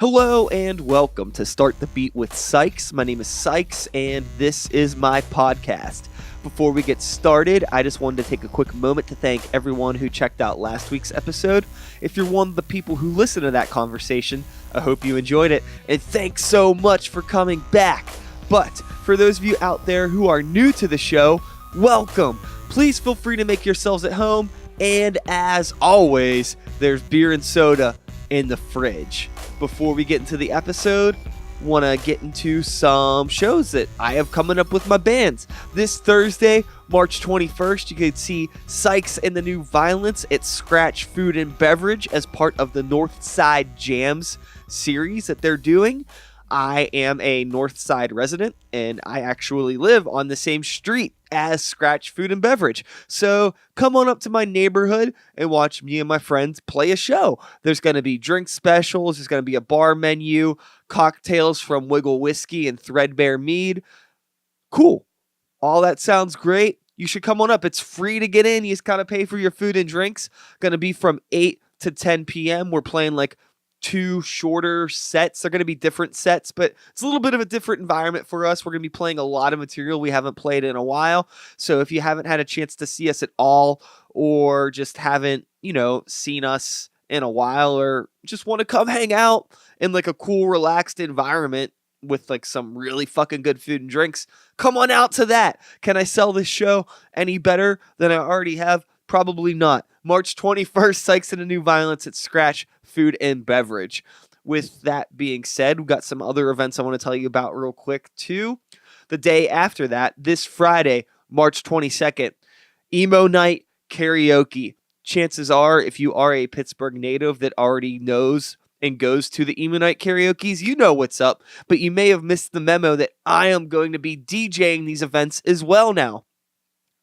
Hello and welcome to Start the Beat with Sikes. My name is Sikes and this is my podcast. Before we get started, I just wanted to take a quick moment to thank everyone who checked out last week's episode. If you're one of the people who listened to that conversation, I hope you enjoyed it, and thanks so much for coming back. But for those of you out there who are new to the show, welcome. Please feel free to make yourselves at home, and as always, there's beer and soda in the fridge. Before we get into the episode, want to get into some shows that I have coming up with my bands. This Thursday, March 21st, you can see Sikes and the New Violence at Scratch Food and Beverage as part of the North Side Jams series that they're doing. I am a North Side resident, and I actually live on the same street as Scratch Food and Beverage. So come on up to my neighborhood and watch me and my friends play a show. There's going to be drink specials. There's going to be a bar menu, cocktails from Wiggle Whiskey and Threadbare Mead. Cool. All that sounds great. You should come on up. It's free to get in. You just got to pay for your food and drinks. Going to be from 8 to 10 p.m. We're playing like 2 shorter sets. They're going to be different sets, but it's a little bit of a different environment for us. We're going to be playing a lot of material we haven't played in a while. So if you haven't had a chance to see us at all, or just haven't, seen us in a while, or just want to come hang out in like a cool, relaxed environment with like some really fucking good food and drinks, come on out to that. Can I sell this show any better than I already have? Probably not. March 21st, Sikes and the New Violence at Scratch Food and Beverage. With that being said, we've got some other events I want to tell you about real quick too. The day after that, this Friday, March 22nd, Emo Night Karaoke. Chances are, if you are a Pittsburgh native that already knows and goes to the Emo Night Karaoke's, you know what's up, but you may have missed the memo that I am going to be DJing these events as well now.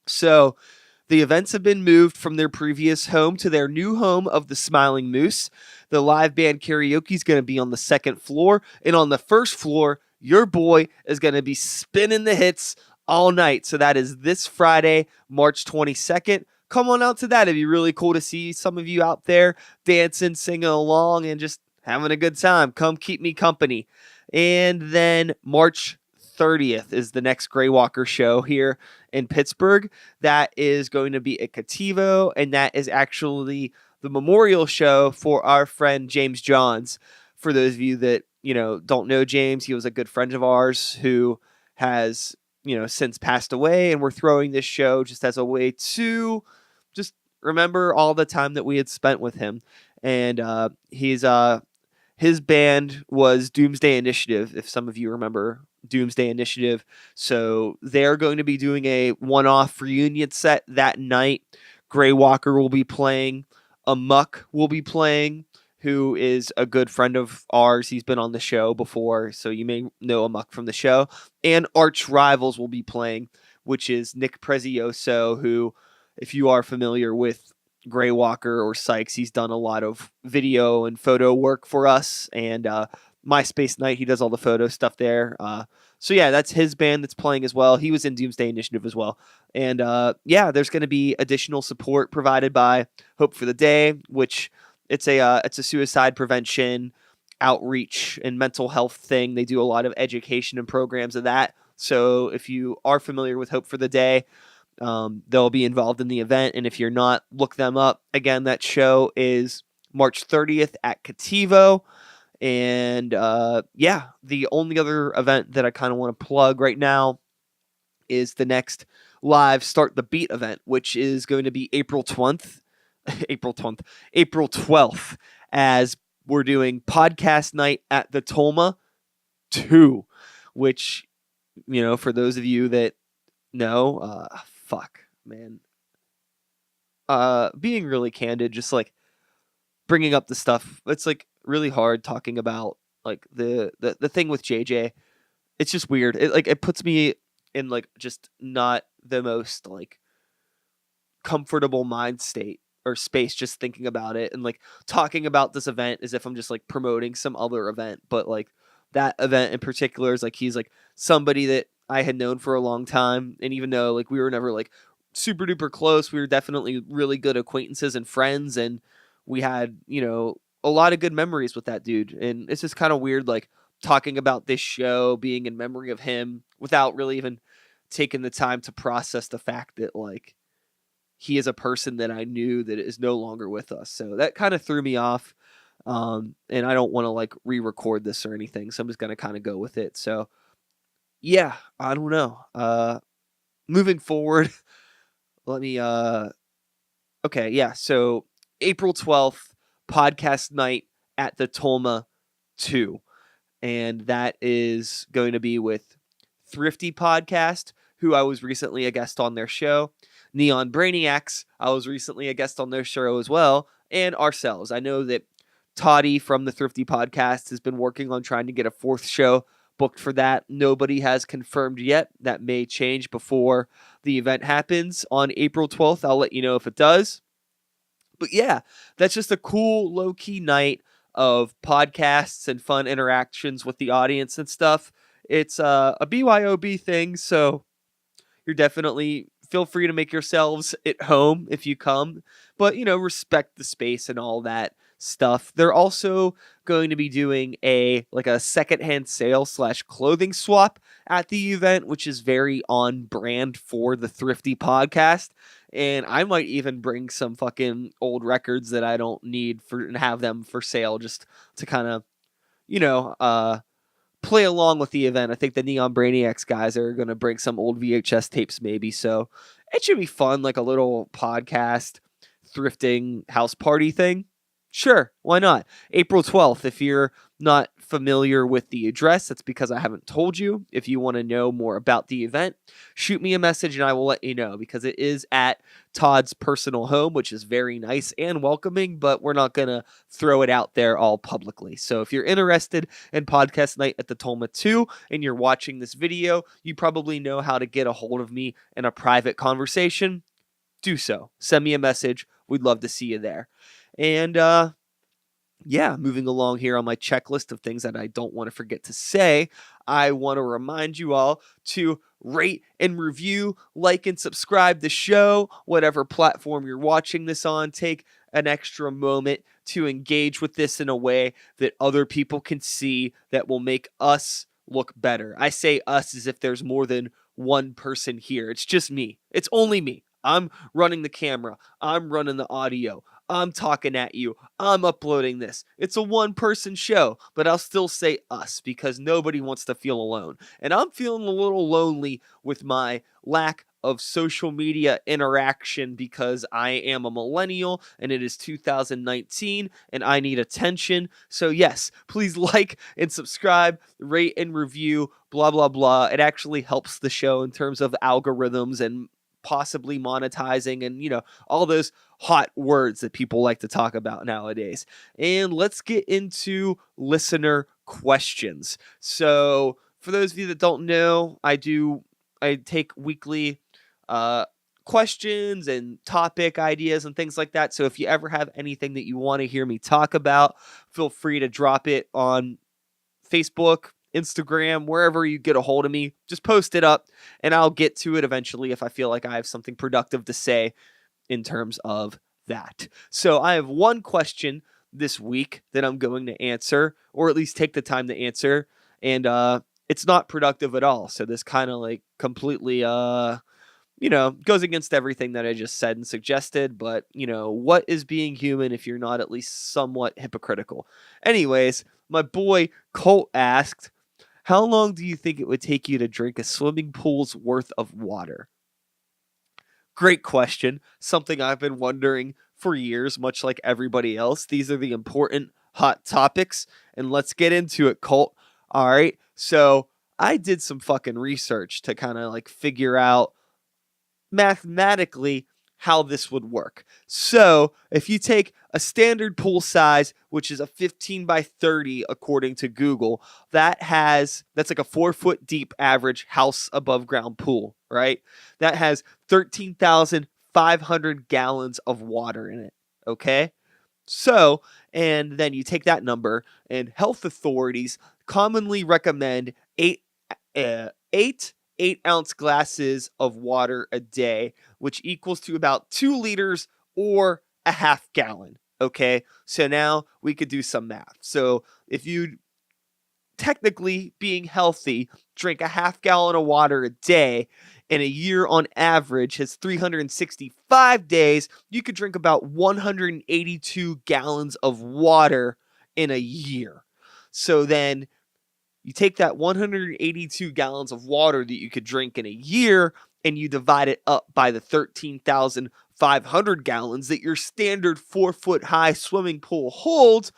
So the events have been moved from their previous home to their new home of the Smiling Moose. The live band karaoke is going to be on the second floor. And on the first floor, your boy is going to be spinning the hits all night. So that is this Friday, March 22nd. Come on out to that. It'd be really cool to see some of you out there dancing, singing along, and just having a good time. Come keep me company. And then March 30th is the next Grey Walker show here in Pittsburgh. That is going to be at Cativo, and that is actually the memorial show for our friend James Johns. For those of you that, don't know James, he was a good friend of ours who has, since passed away, and we're throwing this show just as a way to just remember all the time that we had spent with him. And his band was Doomsday Initiative, if some of you remember Doomsday Initiative. So they're going to be doing a one-off reunion set that night. Grey Walker will be playing. Amok will be playing, who is a good friend of ours. He's been on the show before, so you may know Amok from the show. And Arch Rivals will be playing, which is Nick Prezioso, who, if you are familiar with Grey Walker or Sikes, he's done a lot of video and photo work for us, and MySpace Night, he does all the photo stuff there. So yeah, that's his band that's playing as well. He was in Doomsday Initiative as well. And there's going to be additional support provided by Hope for the Day, which it's a suicide prevention, outreach, and mental health thing. They do a lot of education and programs of that. So if you are familiar with Hope for the Day, they'll be involved in the event. And if you're not, look them up. Again, that show is March 30th at Cativo. And the only other event that I kind of want to plug right now is the next live Start the Beat event, which is going to be April 12th, as we're doing podcast night at the Tolma 2, which, for those of you that know, being really candid, just like bringing up the stuff, it's like really hard talking about like the thing with JJ. It's just weird. It puts me in like just not the most like comfortable mind state or space just thinking about it and like talking about this event as if I'm just like promoting some other event. But like that event in particular is like he's like somebody that I had known for a long time, and even though like we were never like super duper close, we were definitely really good acquaintances and friends, and we had, a lot of good memories with that dude. And it's just kind of weird, like talking about this show being in memory of him without really even taking the time to process the fact that like he is a person that I knew that is no longer with us. So that kind of threw me off. And I don't want to like re-record this or anything. So I'm just going to kind of go with it. So yeah, I don't know. Moving forward, let me, okay. Yeah. So April 12th, podcast night at the Tolma 2. And that is going to be with Thrifty Podcast, who I was recently a guest on their show. Neon Brainiacs, I was recently a guest on their show as well. And ourselves. I know that Toddy from the Thrifty Podcast has been working on trying to get a fourth show booked for that. Nobody has confirmed yet. That may change before the event happens on April 12th. I'll let you know if it does. But yeah, that's just a cool low-key night of podcasts and fun interactions with the audience and stuff. It's a BYOB thing, so you're definitely feel free to make yourselves at home if you come, but respect the space and all that stuff. They're also going to be doing a secondhand sale / clothing swap at the event, which is very on brand for the Thrifty Podcast. And I might even bring some fucking old records that I don't need and have them for sale just to kind of, play along with the event. I think the Neon Brainiacs guys are going to bring some old VHS tapes maybe. So it should be fun, like a little podcast thrifting house party thing. Sure, why not? April 12th. If you're not familiar with the address, that's because I haven't told you. If you want to know more about the event, shoot me a message and I will let you know, because it is at Todd's personal home, which is very nice and welcoming, but we're not going to throw it out there all publicly. So if you're interested in podcast night at the Tolma 2 and you're watching this video, you probably know how to get a hold of me in a private conversation. Do so. Send me a message. We'd love to see you there. And yeah, moving along here on my checklist of things that I don't want to forget to say, I want to remind you all to rate and review, like and subscribe the show, whatever platform you're watching this on. Take an extra moment to engage with this in a way that other people can see that will make us look better. I say us as if there's more than one person here. It's just me. It's only me. I'm running the camera. I'm running the audio. I'm talking at you. I'm uploading this. It's a one-person show, but I'll still say us because nobody wants to feel alone. And I'm feeling a little lonely with my lack of social media interaction because I am a millennial and it is 2019 and I need attention. So yes, please like and subscribe, rate and review, blah, blah, blah. It actually helps the show in terms of algorithms and possibly monetizing and all those hot words that people like to talk about nowadays. And let's get into listener questions. So for those of you that don't know, I take weekly questions and topic ideas and things like that. So if you ever have anything that you want to hear me talk about, feel free to drop it on Facebook, Instagram, wherever you get a hold of me. Just post it up and I'll get to it eventually if I feel like I have something productive to say in terms of that. So I have one question this week that I'm going to answer, or at least take the time to answer, and it's not productive at all. So this kind of like completely goes against everything that I just said and suggested, but what is being human if you're not at least somewhat hypocritical? Anyways, my boy Colt asked, how long do you think it would take you to drink a swimming pool's worth of water? Great question. Something I've been wondering for years, much like everybody else. These are the important hot topics, and let's get into it, Colt. All right. So I did some fucking research to kind of like figure out mathematically how this would work. So if you take a standard pool size, which is a 15 by 30 according to Google, that's like a 4-foot deep average house above ground pool, right? That has 13,500 gallons of water in it. Okay. So, and then you take that number, and health authorities commonly recommend eight 8-ounce glasses of water a day, which equals to about 2 liters or a half gallon. Okay, so now we could do some math. So if you technically being healthy, drink a half gallon of water a day, and a year on average has 365 days, you could drink about 182 gallons of water in a year. So then you take that 182 gallons of water that you could drink in a year and you divide it up by the 13,500 gallons that your standard 4-foot high swimming pool holds,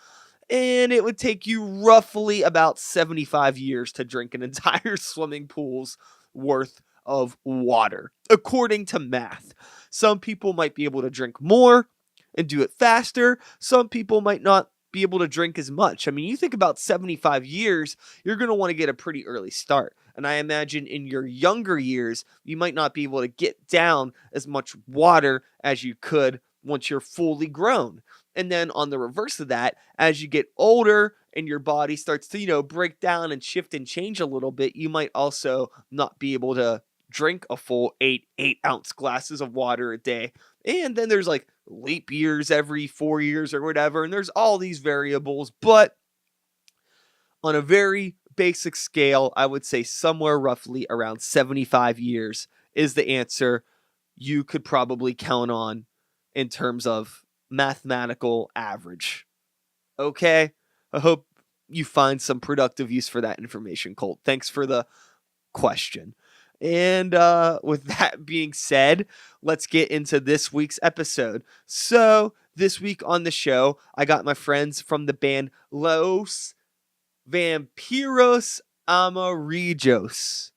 and it would take you roughly about 75 years to drink an entire swimming pool's worth of water, according to math. Some people might be able to drink more and do it faster. Some people might not be able to drink as much. I mean, you think about 75 years, you're going to want to get a pretty early start. And I imagine in your younger years, you might not be able to get down as much water as you could once you're fully grown. And then on the reverse of that, as you get older and your body starts to, break down and shift and change a little bit, you might also not be able to drink a full 8-ounce glasses of water a day. And then there's like leap years every 4 years or whatever. And there's all these variables. But on a very basic scale, I would say somewhere roughly around 75 years is the answer you could probably count on in terms of mathematical average. Okay? I hope you find some productive use for that information, Colt. Thanks for the question. And with that being said, let's get into this week's episode. So this week on the show, I got my friends from the band Los Vampiros Amarillos.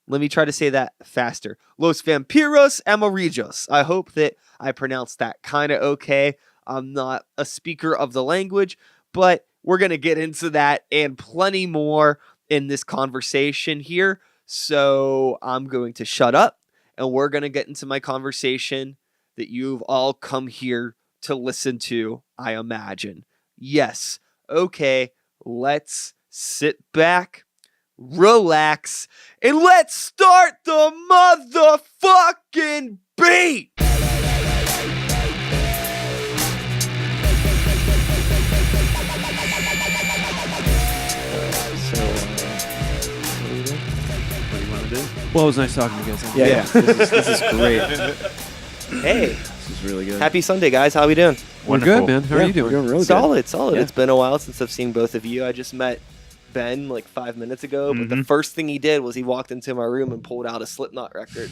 Let me try to say that faster. Los Vampiros Amarillos. I hope that I pronounced that kind of okay. I'm not a speaker of the language, but we're going to get into that and plenty more in this conversation here. So I'm going to shut up and we're going to get into my conversation that you've all come here to listen to, I imagine. Yes. Okay. Let's sit back, relax, and let's start the motherfucking beat. Well, it was nice talking to you guys. Yeah. This is great. Hey, This is really good. happy Sunday, guys. How we doing? We're good, man. How are you doing? We're doing really Solid. good. Yeah. It's been a while since I've seen both of you. I just met Ben like 5 minutes ago, but the first thing he did was he walked into my room and pulled out a Slipknot record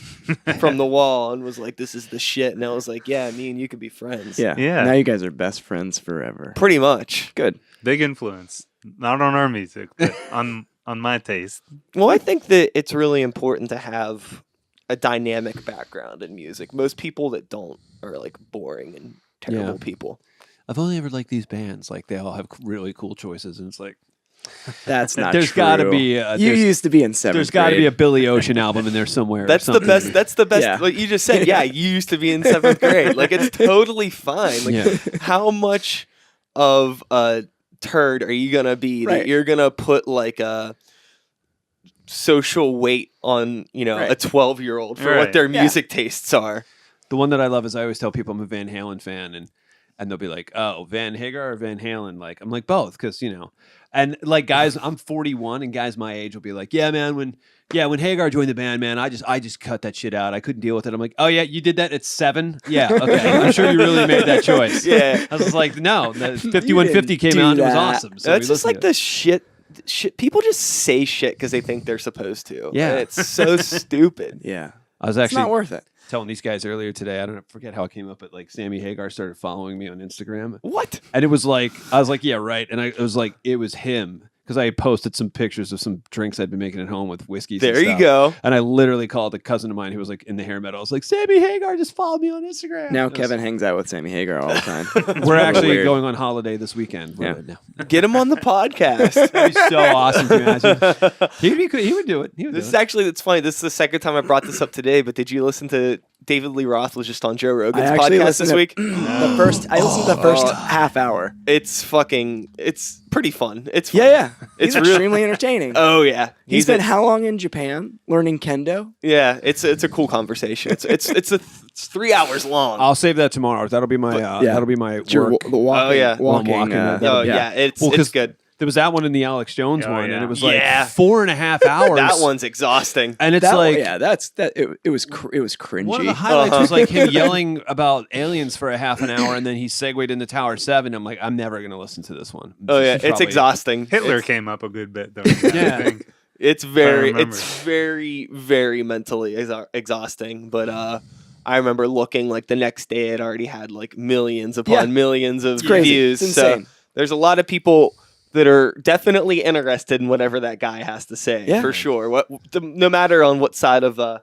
from the wall and was like, "This is the shit." And I was like, "Yeah, me and you can be friends." Yeah. Now you guys are best friends forever. Pretty much. Good. Big influence. Not on our music, but on my taste. Well, I think that it's really important to have a dynamic background in music. Most people that don't are like boring and terrible people. I've only ever liked these bands. Like, they all have really cool choices, and it's like, That's not there's true. got to be You used to be in 7th there's got to grade. be a Billy Ocean album in there somewhere. That's or the something. best. That's the best. Yeah. Like you just said, yeah, you used to be in 7th grade. Like, it's totally fine. Like, how much of a turd are you gonna be that you're gonna put like a social weight on, a 12-year-old for what their music tastes are? The one that I love is, I always tell people I'm a Van Halen fan, and they'll be like, "Oh, Van Hagar or Van Halen?" Like, I'm like, both, because and like, guys, I'm 41, and guys my age will be like, "Yeah, man, when Hagar joined the band, man, I just cut that shit out. I couldn't deal with it." I'm like, "Oh yeah, you did that at 7? Yeah, okay. I'm sure you really made that choice." Yeah. I was like, "No, the 5150 came out and it was awesome." So That's we just listened like to it. the shit. People just say shit because they think they're supposed to. Yeah. And it's so stupid. Yeah. I was It's actually not worth it. telling these guys earlier today. I forget how it came up, but like, Sammy Hagar started following me on Instagram. What? And it was like, I was like, yeah, right. And it was like, it was him. Because I had posted some pictures of some drinks I'd been making at home with whiskeys. There and you stuff. go. And I literally called a cousin of mine who was like in the hair metal. I was like, Sammy Hagar just followed me on Instagram. Now Kevin hangs out with Sammy Hagar all the time. We're actually weird. going on holiday this weekend. Yeah. Get him on the podcast. That'd be so awesome. Can you imagine? He would do it. It's funny. This is the second time I brought this up today, but did you listen to David Lee Roth was just on Joe I Rogan's actually podcast listened this to week. I listened to the first half hour. It's pretty fun. It's fun. Yeah. It's He's really- extremely entertaining. Oh yeah, He's been how long in Japan learning kendo? Yeah, it's a cool conversation. It's 3 hours long. I'll save that tomorrow. That'll be my that'll be my work. The walking, Oh, yeah. walking, Walking, Oh yeah, it's good. There was that one in the Alex Jones Oh, one, yeah. and it was Yeah. like 4.5 hours. That one's exhausting. and it's That, like it was cringy. one of the highlights was like him yelling about aliens for a half an hour, and then he segued into Tower 7. I'm like, I'm never gonna listen to this one. Oh yeah, This is it's probably- exhausting. Hitler came up a good bit though. Yeah. I think. It's remember. very mentally exhausting. But I remember looking like the next day it already had like millions upon millions of crazy. views. It's So insane. there's a lot of people that are definitely interested in whatever that guy has to say, Yeah. for sure. No matter on what side of the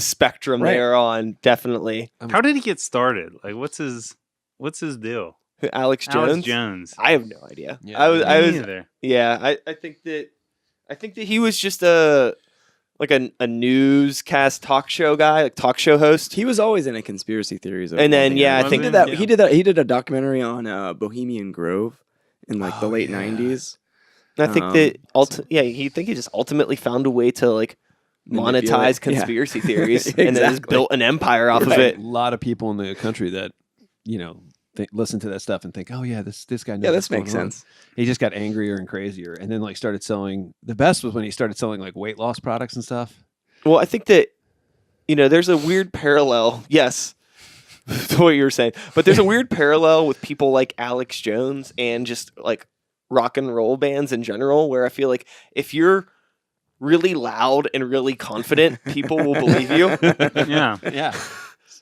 spectrum Right. they're on, definitely. How did he get started? Like, what's his deal? Alex Jones. Alex Jones. I have no idea. Yeah, I was Me neither. yeah. I think that he was just a newscast talk show guy, like talk show host. He was always into conspiracy theories. And then, yeah, I he think did that. yeah. He did that. He did a documentary on Bohemian Grove in like the Oh, late yeah. '90s. And I think he just ultimately found a way to like Manipulate. monetize Yeah. conspiracy theories, and then just Exactly. built an empire off of a it. lot of people in the country that listen to that stuff and think, oh yeah, this guy knows Yeah, what's this makes going on. sense. He just got angrier and crazier, and then like started selling. The best was when he started selling like weight loss products and stuff. Well, I think that there's a weird parallel. Yes. To what you were saying, but there's a weird parallel with people like Alex Jones and just like rock and roll bands in general, where I feel like if you're really loud and really confident, people will believe you. Yeah, Yeah,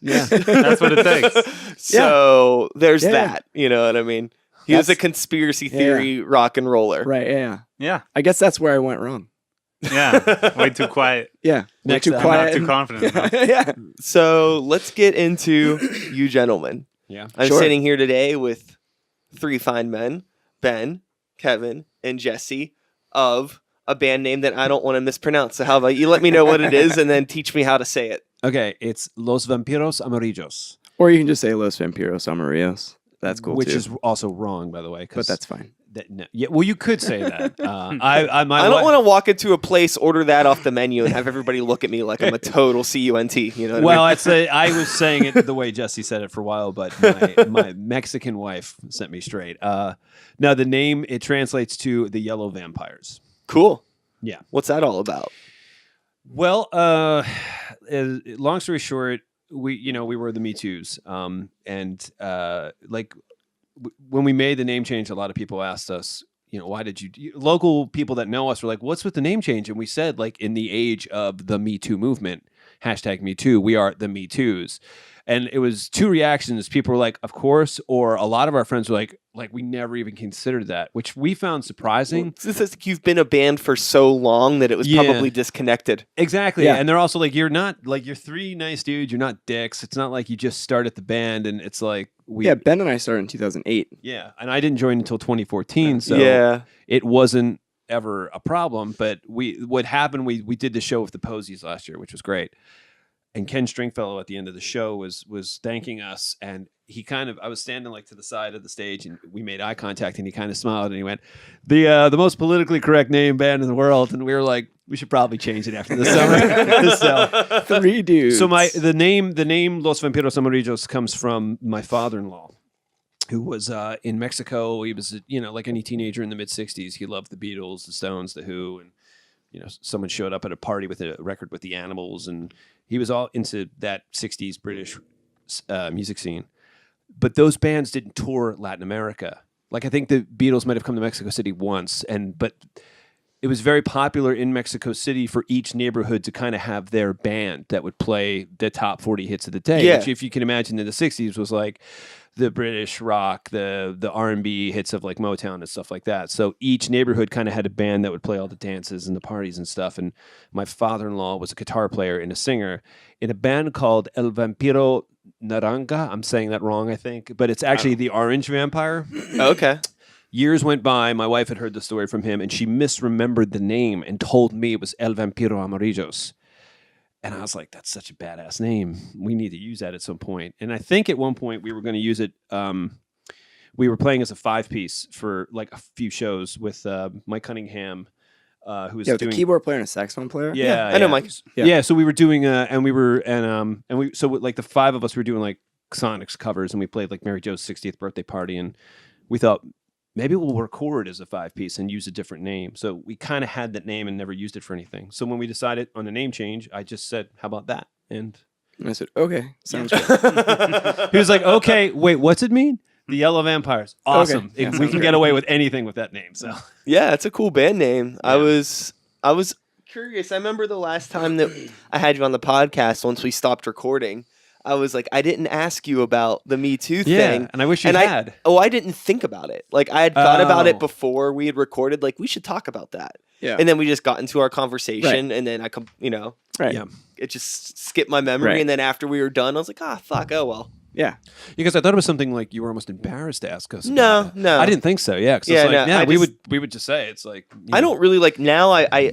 yeah. that's what it takes. So there's Yeah. that. You know what I mean? He was a That's- conspiracy theory rock and roller. Right. Yeah. Yeah, I guess that's where I went wrong. yeah. Way too quiet. Yeah. Way Next too time. quiet. Not too and- confident. enough. yeah. So let's get into you gentlemen. Yeah. I'm Sure. sitting here today with three fine men, Ben, Kevin, and Jesse, of a band name that I don't want to mispronounce. So how about you let me know what it is and then teach me how to say it. Okay, it's Los Vampiros Amarillos, Or you can just say Los Vampiros Amarillos. That's cool which too. is also wrong, by the way. 'Cause but that's fine. yeah. Well, you could say that. I I don't want to walk into a place, order that off the menu, and have everybody look at me like I'm a total CUNT. You know what Well, I mean? I'd say I was saying it the way Jesse said it for a while, but my Mexican wife set me straight. Now the name, it translates to the yellow vampires. Cool. Yeah. What's that all about? Well, long story short, we were the Me Too's, and when we made the name change, a lot of people asked us, why did local people that know us were like, what's with the name change? And we said, like, in the age of the Me Too movement, #MeToo, we are the Me Too's. And it was two reactions. People were like, of course, or a lot of our friends were like we never even considered that, which we found surprising. It's just like you've been a band for so long that it was Yeah. probably disconnected. Exactly. Yeah. And they're also like, you're three nice dudes. You're not dicks. It's not like you just started the band and it's like Yeah, Ben and I started in 2008. Yeah. And I didn't join until 2014. So yeah. it wasn't ever a problem. But what happened, we did the show with the Posies last year, which was great. And Ken Stringfellow at the end of the show was thanking us, and I was standing like to the side of the stage, and we made eye contact, and he kind of smiled, and he went, "The most politically correct name band in the world," and we were like, "We should probably change it after the summer." So, 3 dudes. so the name Los Vampiros Amarillos comes from my father-in-law, who was in Mexico. He was like any teenager in the mid '60s. He loved the Beatles, the Stones, the Who, and someone showed up at a party with a record with the Animals, and he was all into that 60s British music scene. But those bands didn't tour Latin America. Like, I think the Beatles might have come to Mexico City once, but it was very popular in Mexico City for each neighborhood to kind of have their band that would play the top 40 hits of the day, Yeah. which, if you can imagine, in the 60s was like the British rock, the R&B hits of like Motown and stuff like that. So each neighborhood kind of had a band that would play all the dances and the parties and stuff. And my father-in-law was a guitar player and a singer in a band called El Vampiro Naranja. I'm saying that wrong, I think, but it's actually the Orange Vampire. Okay. Years went by. My wife had heard the story from him, and she misremembered the name and told me it was El Vampiro Amarillos. And I was like, that's such a badass name. We need to use that at some point. And I think at one point we were going to use it. We were playing as a 5-piece for like a few shows with Mike Cunningham, who was Yeah, with doing a keyboard player and a saxophone player. Yeah, I know Mike. Yeah. So we were doing, so like the 5 of us were doing like Sonics covers, and we played like Mary Jo's 60th birthday party, and we thought maybe we'll record as a 5-piece and use a different name. So we kind of had that name and never used it for anything. So when we decided on a name change, I just said, "How about that?" And I said, okay, sounds good. he was like, "Okay, wait, what's it mean?" The Yellow Vampires. Awesome. Yeah, we sounds can great. get away with anything with that name. So Yeah, it's a cool band name. I Yeah. was curious. I remember the last time that I had you on the podcast, once we stopped recording, I was like, I didn't ask you about the Me Too thing. and I wish you And had. I didn't think about it. Like, I had thought about Oh. it before we had recorded. Like, we should talk about that. Yeah. And then we just got into our conversation, and then Right. Yeah. it just skipped my memory. Right. And then after we were done, I was like, fuck, oh well. Yeah. Because I thought it was something like you were almost embarrassed to ask us. No, about it. no. I didn't think so. Yeah, 'cause Yeah, it's like, no, I we just- would just say it's like I don't really like now. I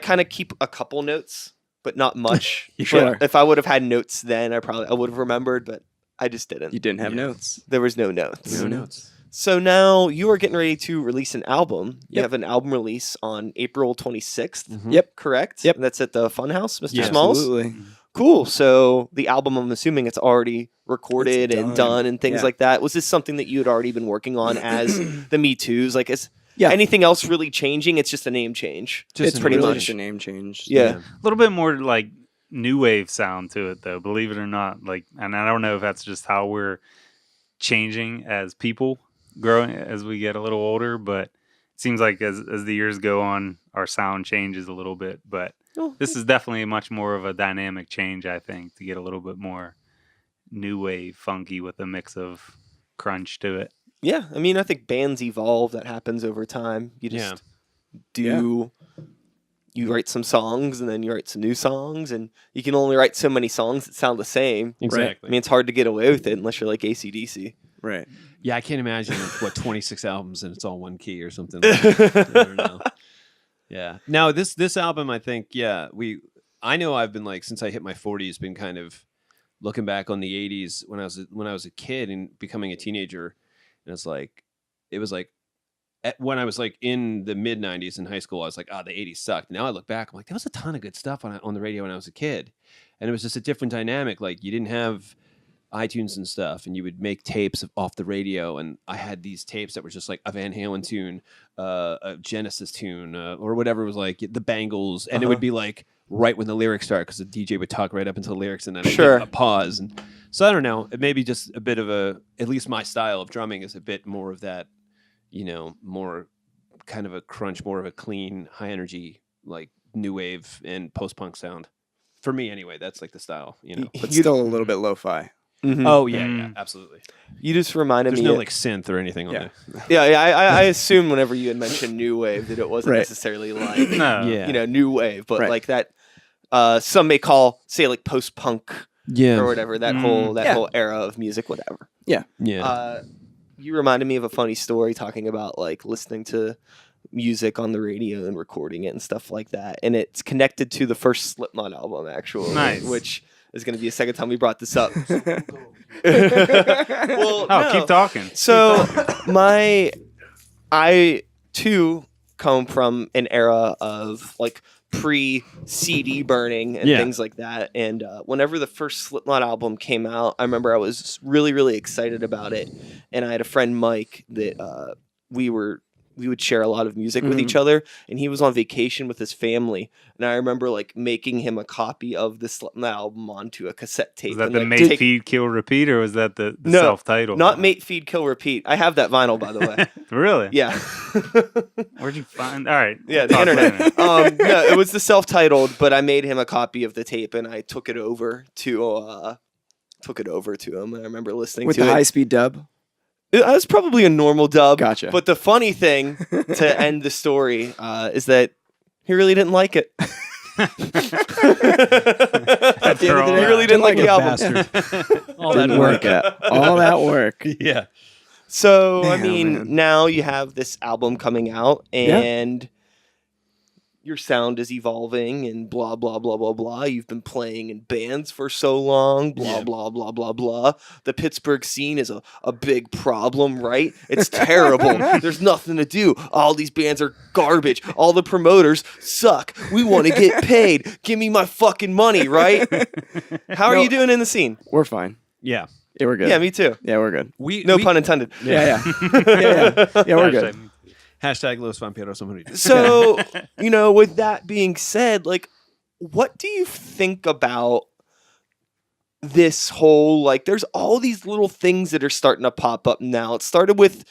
kind of keep a couple notes, but not much. Sure. But if I would have had notes then, I would have remembered, but I just didn't. You didn't have Yeah. notes. There was no notes. no notes. So now you are getting ready to release an album. You Yep. have an album release on April 26th. Mhm. Yep. Correct? Yep. And that's at the Funhouse, Mr. Yeah. Smalls. Absolutely. Cool. So the album, I'm assuming it's already recorded It's and done. done and things Yeah. like that. Was this something that you had already been working on as the Me Too's? Like, is Yeah. anything else really changing? It's just a name change. Just It's a pretty really much. just a name change. Yeah. A little bit more like new wave sound to it, though. Believe it or not, like, and I don't know if that's just how we're changing as people, growing as we get a little older. But it seems like as the years go on, our sound changes a little bit. But Oh, this is definitely much more of a dynamic change, I think, to get a little bit more new wave, funky with a mix of crunch to it. Yeah, I mean, I think bands evolve. That happens over time. You just do. You write some songs, and then you write some new songs, and you can only write so many songs that sound the same. Exactly. I mean, it's hard to get away with it unless you're like AC/DC. Right. Yeah, I can't imagine 26 albums and it's all one key or something. I don't know. Yeah. Now this album, I think, I know I've been like since I hit my 40s, been kind of looking back on the 80s when I was a kid and becoming a teenager, and it was like when I was like in the mid 90s in high school, I was like, the 80s sucked. Now I look back, I'm like, there was a ton of good stuff on the radio when I was a kid, and it was just a different dynamic. Like you didn't have iTunes and stuff, and you would make tapes off the radio, and I had these tapes that were just like a Van Halen tune, a Genesis tune, or whatever. It was like the Bangles, and it would be like right when the lyrics start, because the DJ would talk right up until the lyrics, and then I'd Sure. hit a pause. And so I don't know, it may be just a bit of at least my style of drumming is a bit more of that, more kind of a crunch, more of a clean, high energy, like new wave and post-punk sound. For me anyway, that's like the style, But still a little bit lo-fi. Mhm. Oh yeah, absolutely. You just reminded There's me. no like synth or anything on Yeah. there. Yeah. I assumed whenever you had mentioned new wave that it wasn't Right. necessarily like No. Yeah. new wave, but Right. like that. Some may call, say, like post punk Yeah. or whatever. That Yeah. whole era of music, whatever. Yeah. You reminded me of a funny story talking about like listening to music on the radio and recording it and stuff like that, and it's connected to the first Slipknot album, actually, Nice. which is going to be a second time we brought this up. Well, Oh, no. keep talking. So I too come from an era of like pre-CD burning and Yeah. things like that. And whenever the first Slipknot album came out, I remember I was really, really excited about it. And I had a friend, Mike, that we would share a lot of music with each other, and he was on vacation with his family, and I remember like making him a copy of the Slipknot album onto a cassette tape. Was that and, the like, Mate, take- Feed, Kill, Repeat, or was that the No, self-titled? Not one? Mate, Feed, Kill, Repeat. I have that vinyl, by the way. Really? Yeah. Where'd you find? All right. Yeah, the Talk internet. later. No, it was the self-titled, but I made him a copy of the tape, and I took it over to him. I remember listening With to the it. high-speed dub. It was probably a normal dub. Gotcha. But the funny thing to end the story is that he really didn't like it. At the end of the He day, really didn't like the album. Bastard. All that Didn't work. work. All that work. Yeah. So, I Yeah, mean, man. now you have this album coming out, and your sound is evolving and blah, blah, blah, blah, blah. You've been playing in bands for so long, blah, blah, blah, blah, blah. The Pittsburgh scene is a big problem, right? It's terrible. There's nothing to do. All these bands are garbage. All the promoters suck. We want to get paid. Give me my fucking money, right? How are you doing in the scene? We're fine. Yeah. Yeah, we're good. Yeah, me too. Yeah, we're good. No pun intended. Yeah. Yeah, we're good. Hashtag Los Vampiros Amarillos. So, with that being said, like, what do you think about this whole, like, there's all these little things that are starting to pop up now. It started with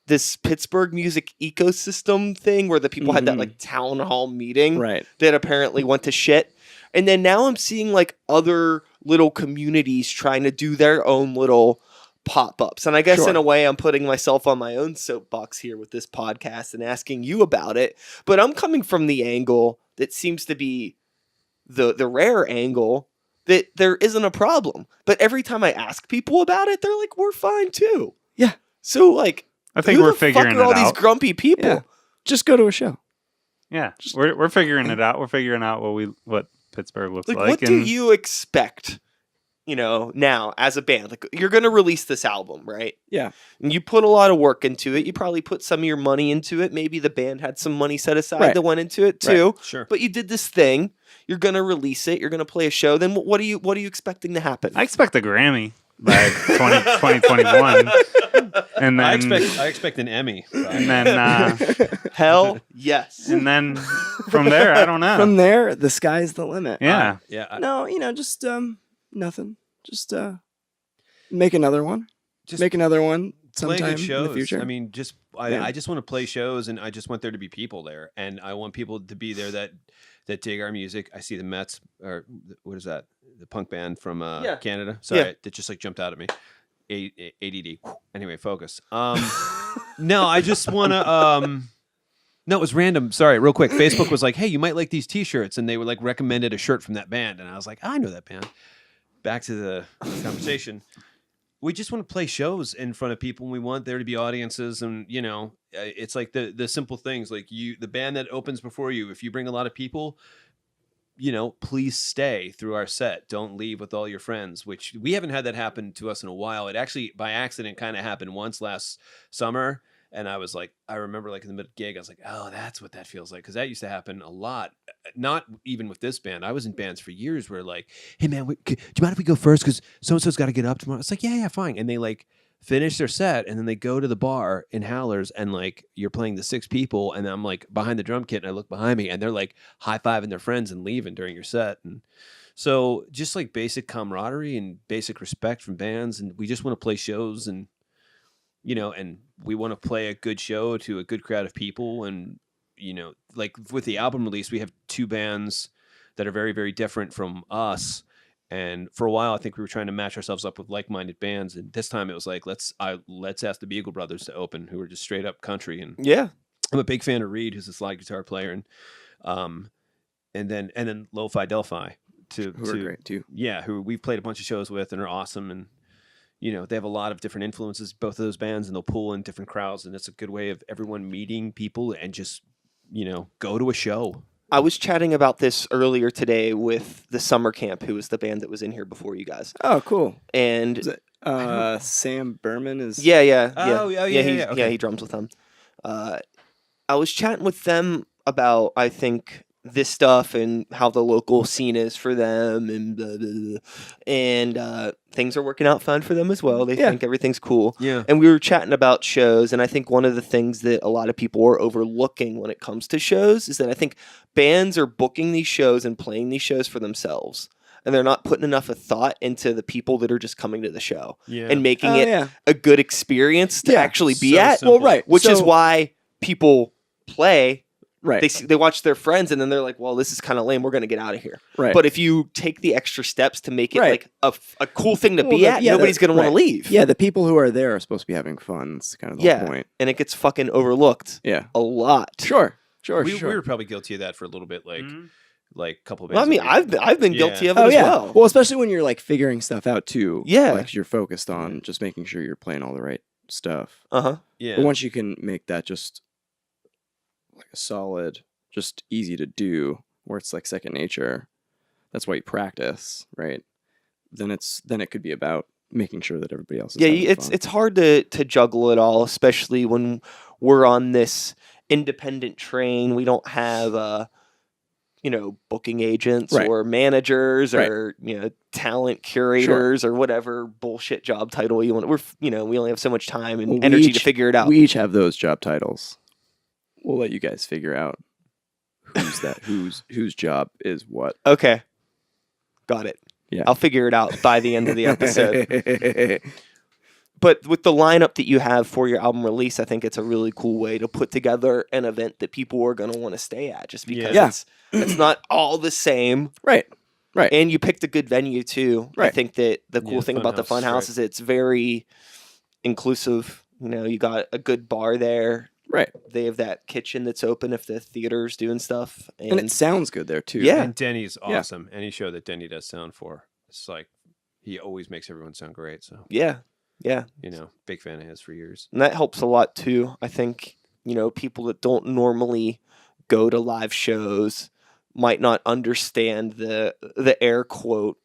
this Pittsburgh music ecosystem thing where the people had that, like, town hall meeting that apparently went to shit. And then now I'm seeing, like, other little communities trying to do their own little pop-ups. And I guess in a way I'm putting myself on my own soapbox here with this podcast and asking you about it. But I'm coming from the angle that seems to be the rare angle that there isn't a problem. But every time I ask people about it, they're like, we're fine too. Yeah. So, like, I think who we're the figuring fuck it are all out. these grumpy people? Yeah. Just go to a show. Yeah, we're figuring it out. We're figuring out what Pittsburgh looks like. What do you expect, now as a band? Like, you're going to release this album, right? Yeah. And you put a lot of work into it. You probably put some of your money into it. Maybe the band had some money set aside that went into it too. Right. Sure. But you did this thing. You're going to release it. You're going to play a show. Then what are you expecting to happen? I expect a Grammy by 2021. And then I expect an Emmy. And then hell yes. And then from there, I don't know. From there, the sky's the limit. Yeah. No, just nothing. Just make another one. Make another one sometime in the future. I mean, I just want to play shows, and I just want there to be people there, and I want people to be there that dig our music. I see the Mets, or what is that? The punk band from Canada. Sorry, that just like jumped out at me. ADD. Anyway, focus. No, I just want to. No, it was random. Sorry, real quick. Facebook was like, "Hey, you might like these T-shirts," and they were like recommended a shirt from that band, and I was like, "I know that band." Back to the conversation. We just want to play shows in front of people, and we want there to be audiences, and it's like the simple things, like the band that opens before you. If you bring a lot of people, please stay through our set. Don't leave with all your friends, which we haven't had that happen to us in a while. It actually, by accident, kind of happened once last summer. And I was like, I remember like in the middle of the gig, I was like, oh, that's what that feels like. Because that used to happen a lot. Not even with this band. I was in bands for years where like, hey, man, do you mind if we go first? Because so-and-so's got to get up tomorrow. It's like, yeah, fine. And they like finish their set and then they go to the bar in Howlers and like you're playing the 6 people. And I'm like behind the drum kit and I look behind me and they're like high-fiving their friends and leaving during your set. And so just like basic camaraderie and basic respect from bands. And we just want to play shows and and we want to play a good show to a good crowd of people. And, like with the album release, we have 2 bands that are very, very different from us. And for a while, I think we were trying to match ourselves up with like-minded bands. And this time it was like, let's ask the Beagle Brothers to open, who are just straight up country. And I'm a big fan of Reed, who's a slide guitar player. And then Lo-Fi Delphi who are great too. Yeah. Who we've played a bunch of shows with and are awesome. And, they have a lot of different influences, both of those bands, and they'll pull in different crowds. And it's a good way of everyone meeting people and just, go to a show. I was chatting about this earlier today with the Summer Camp, who was the band that was in here before you guys. Oh, cool. And is it, Sam Berman is. Yeah. Oh, yeah. Okay. He drums with them. I was chatting with them about, I think, this stuff and how the local scene is for them and blah, blah, blah. And things are working out fine for them as well. They think everything's cool. Yeah. And we were chatting about shows, and I think one of the things that a lot of people are overlooking when it comes to shows is that I think bands are booking these shows and playing these shows for themselves. And they're not putting enough of thought into the people that are just coming to the show and making it a good experience to actually be at. Simple. Well, right. Which is why people play. Right. They watch their friends and then they're like, well, this is kind of lame. We're going to get out of here. Right. But if you take the extra steps to make it like a cool thing to be at, nobody's going to want to leave. Yeah, the people who are there are supposed to be having fun. That's kind of the whole point. And it gets fucking overlooked a lot. Sure. We were probably guilty of that for a little bit, like a couple of bands. Well, I mean, I've been guilty of it as well. Well, especially when you're like figuring stuff out too. Yeah. Like you're focused on just making sure you're playing all the right stuff. Uh-huh. Yeah. But once you can make that just like a solid just easy to do, where it's like second nature, that's why you practice, right? Then it could be about making sure that everybody else is having fun. It's hard to juggle it all, especially when we're on this independent train. We don't have booking agents Right. or managers Right. or talent curators or whatever bullshit job title you want. We only have so much time and Well, energy to figure it out. We each have those job titles. We'll let you guys figure out whose job is what. Okay, got it. Yeah. I'll figure it out by the end of the episode. But with the lineup that you have for your album release, I think it's a really cool way to put together an event that people are going to want to stay at, just because it's not all the same. Right. And you picked a good venue too. Right. I think that the cool thing about the Funhouse is it's very inclusive. You got a good bar there. Right. They have that kitchen that's open if the theater's doing stuff. And it sounds good there too. Yeah. And Denny's awesome. Any show that Denny does sound for, it's like he always makes everyone sound great. So Yeah. Big fan of his for years. And that helps a lot too. I think, people that don't normally go to live shows might not understand the air quote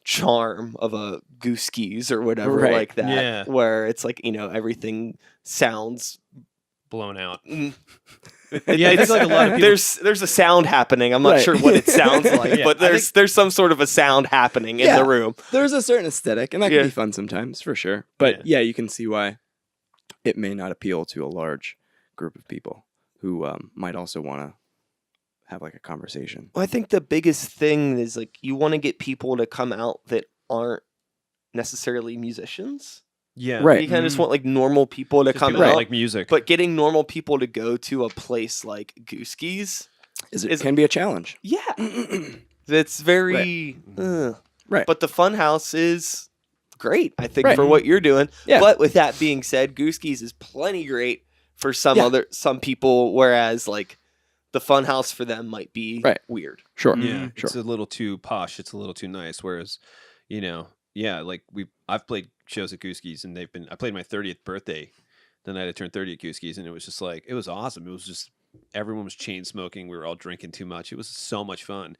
charm of a Gooskies or whatever like that. Yeah. Where it's like, everything sounds Blown out. Yeah, I think like a lot of people. there's a sound happening. I'm not sure what it sounds like, but there's some sort of a sound happening in the room. There's a certain aesthetic, and that can be fun sometimes, for sure. But you can see why it may not appeal to a large group of people who might also want to have like a conversation. Well, I think the biggest thing is like you want to get people to come out that aren't necessarily musicians. Yeah. Right. You kind of just want like normal people to come People that out, like music. but getting normal people to go to a place like Gooskies can be a challenge. Yeah, it's very Right. But the Funhouse is great, I think, Right. for what you're doing. Yeah. But with that being said, Gooskies is plenty great for some people, whereas like the Funhouse for them might be weird. Sure. Yeah, Sure. it's a little too posh. It's a little too nice. Whereas, like I've played shows at Gooskies, and I played my 30th birthday the night I turned 30 at Gooskies, and it was just like, it was awesome. It was just, everyone was chain smoking. We were all drinking too much. It was so much fun.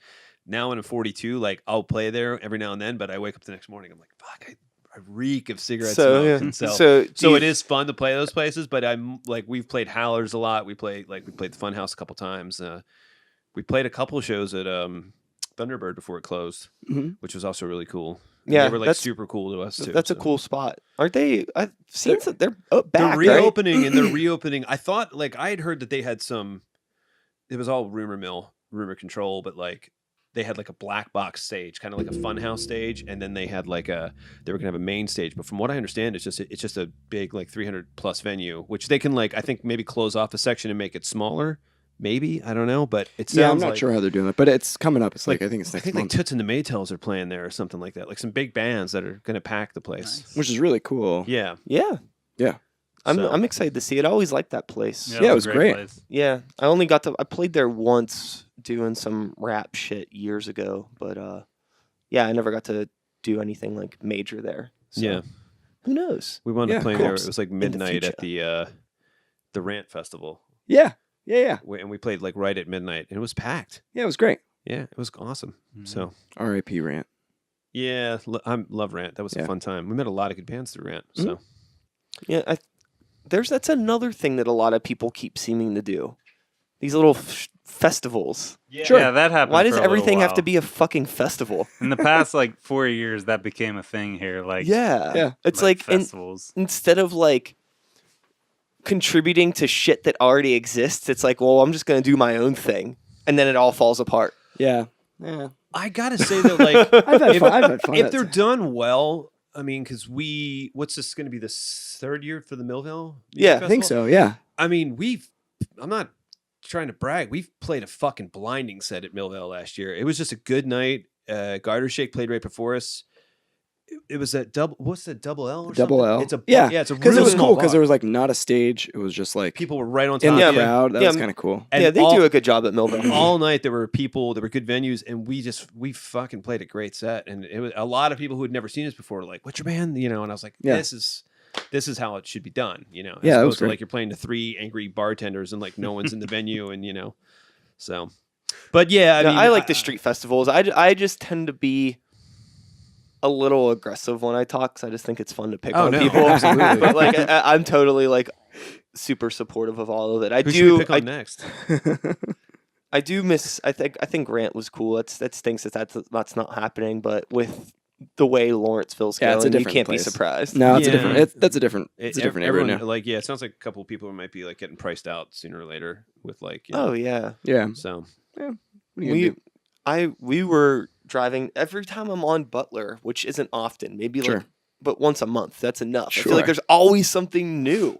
Now when I'm 42, like I'll play there every now and then, but I wake up the next morning, I'm like, fuck, I reek of cigarette smoke. And so it is fun to play those places, but I'm like, we've played Howlers a lot. We played the Funhouse a couple times. We played a couple of shows at Thunderbird before it closed, which was also really cool. And they were like super cool to us too. That's a cool spot. Aren't they? I've seen they're back. They're reopening and they're reopening. I thought I had heard that they had some. It was all rumor control, but like they had like a black box stage, kind of like a Funhouse stage, and then they had they were gonna have a main stage. But from what I understand, it's just a big like 300 plus venue, which they can I think maybe close off a section and make it smaller. Maybe, I don't know, but it sounds I'm not sure how they're doing it, but it's coming up. It's I think it's next month. Like Toots and the Maytals are playing there or something like that. Like some big bands that are going to pack the place. Nice. Which is really cool. Yeah. I'm excited to see it. I always liked that place. Yeah, it was great. Place. Yeah, I played there once doing some rap shit years ago, but I never got to do anything like major there. So, who knows? We wound up playing there. It was like the midnight at future. the Rant Festival. Yeah. And we played like right at midnight, and it was packed. Yeah, it was great. Yeah, it was awesome. So R.I.P. Rant. yeah, I love Rant. That was a fun time. We met a lot of good bands through Rant. So Yeah, that's another thing that a lot of people keep seeming to do. These little festivals. Sure. Yeah, that happened. Why does for a everything little have to while. be a fucking festival? In the past 4 years, that became a thing here. It's like festivals. instead of contributing to shit that already exists, it's like, well, I'm just gonna do my own thing, and then it all falls apart. Yeah. I gotta say that I've had fun. if they're done well, I mean, because what's this going to be the third year for the Millville? I think so. Yeah. I mean, I'm not trying to brag. We've played a fucking blinding set at Millville last year. It was just a good night. Garter Shake played right before us. It was that double. What's that, double L? Or Double something? L. It's a It's a because really it was small cool because bar. there was not a stage. It was just people were right on top in the of you. crowd. That was kind of cool. And they do a good job at Millville. All night there were people. There were good venues, and we fucking played a great set. And it was a lot of people who had never seen us before. Like, what's your band? And I was like, this is how it should be done. As Yeah, that was opposed to great. you're playing to 3 angry bartenders and no one's in the venue, and So, but yeah, I mean, I like the street festivals. I just tend to be a little aggressive when I talk because I just think it's fun to pick on people. Absolutely. But like I'm totally like super supportive of all of it. Who should we pick on next? I do miss. I think Grant was cool. That stinks that's not happening. But with the way Lawrenceville's going, you can't place. be surprised. No, it's a different. That's a different. It's a different area now. Like, yeah, it sounds like a couple of people might be like getting priced out sooner or later with like. Oh yeah. So yeah, we were driving every time I'm on Butler, which isn't often. Maybe like, but once a month. That's enough. I feel like there's always something new.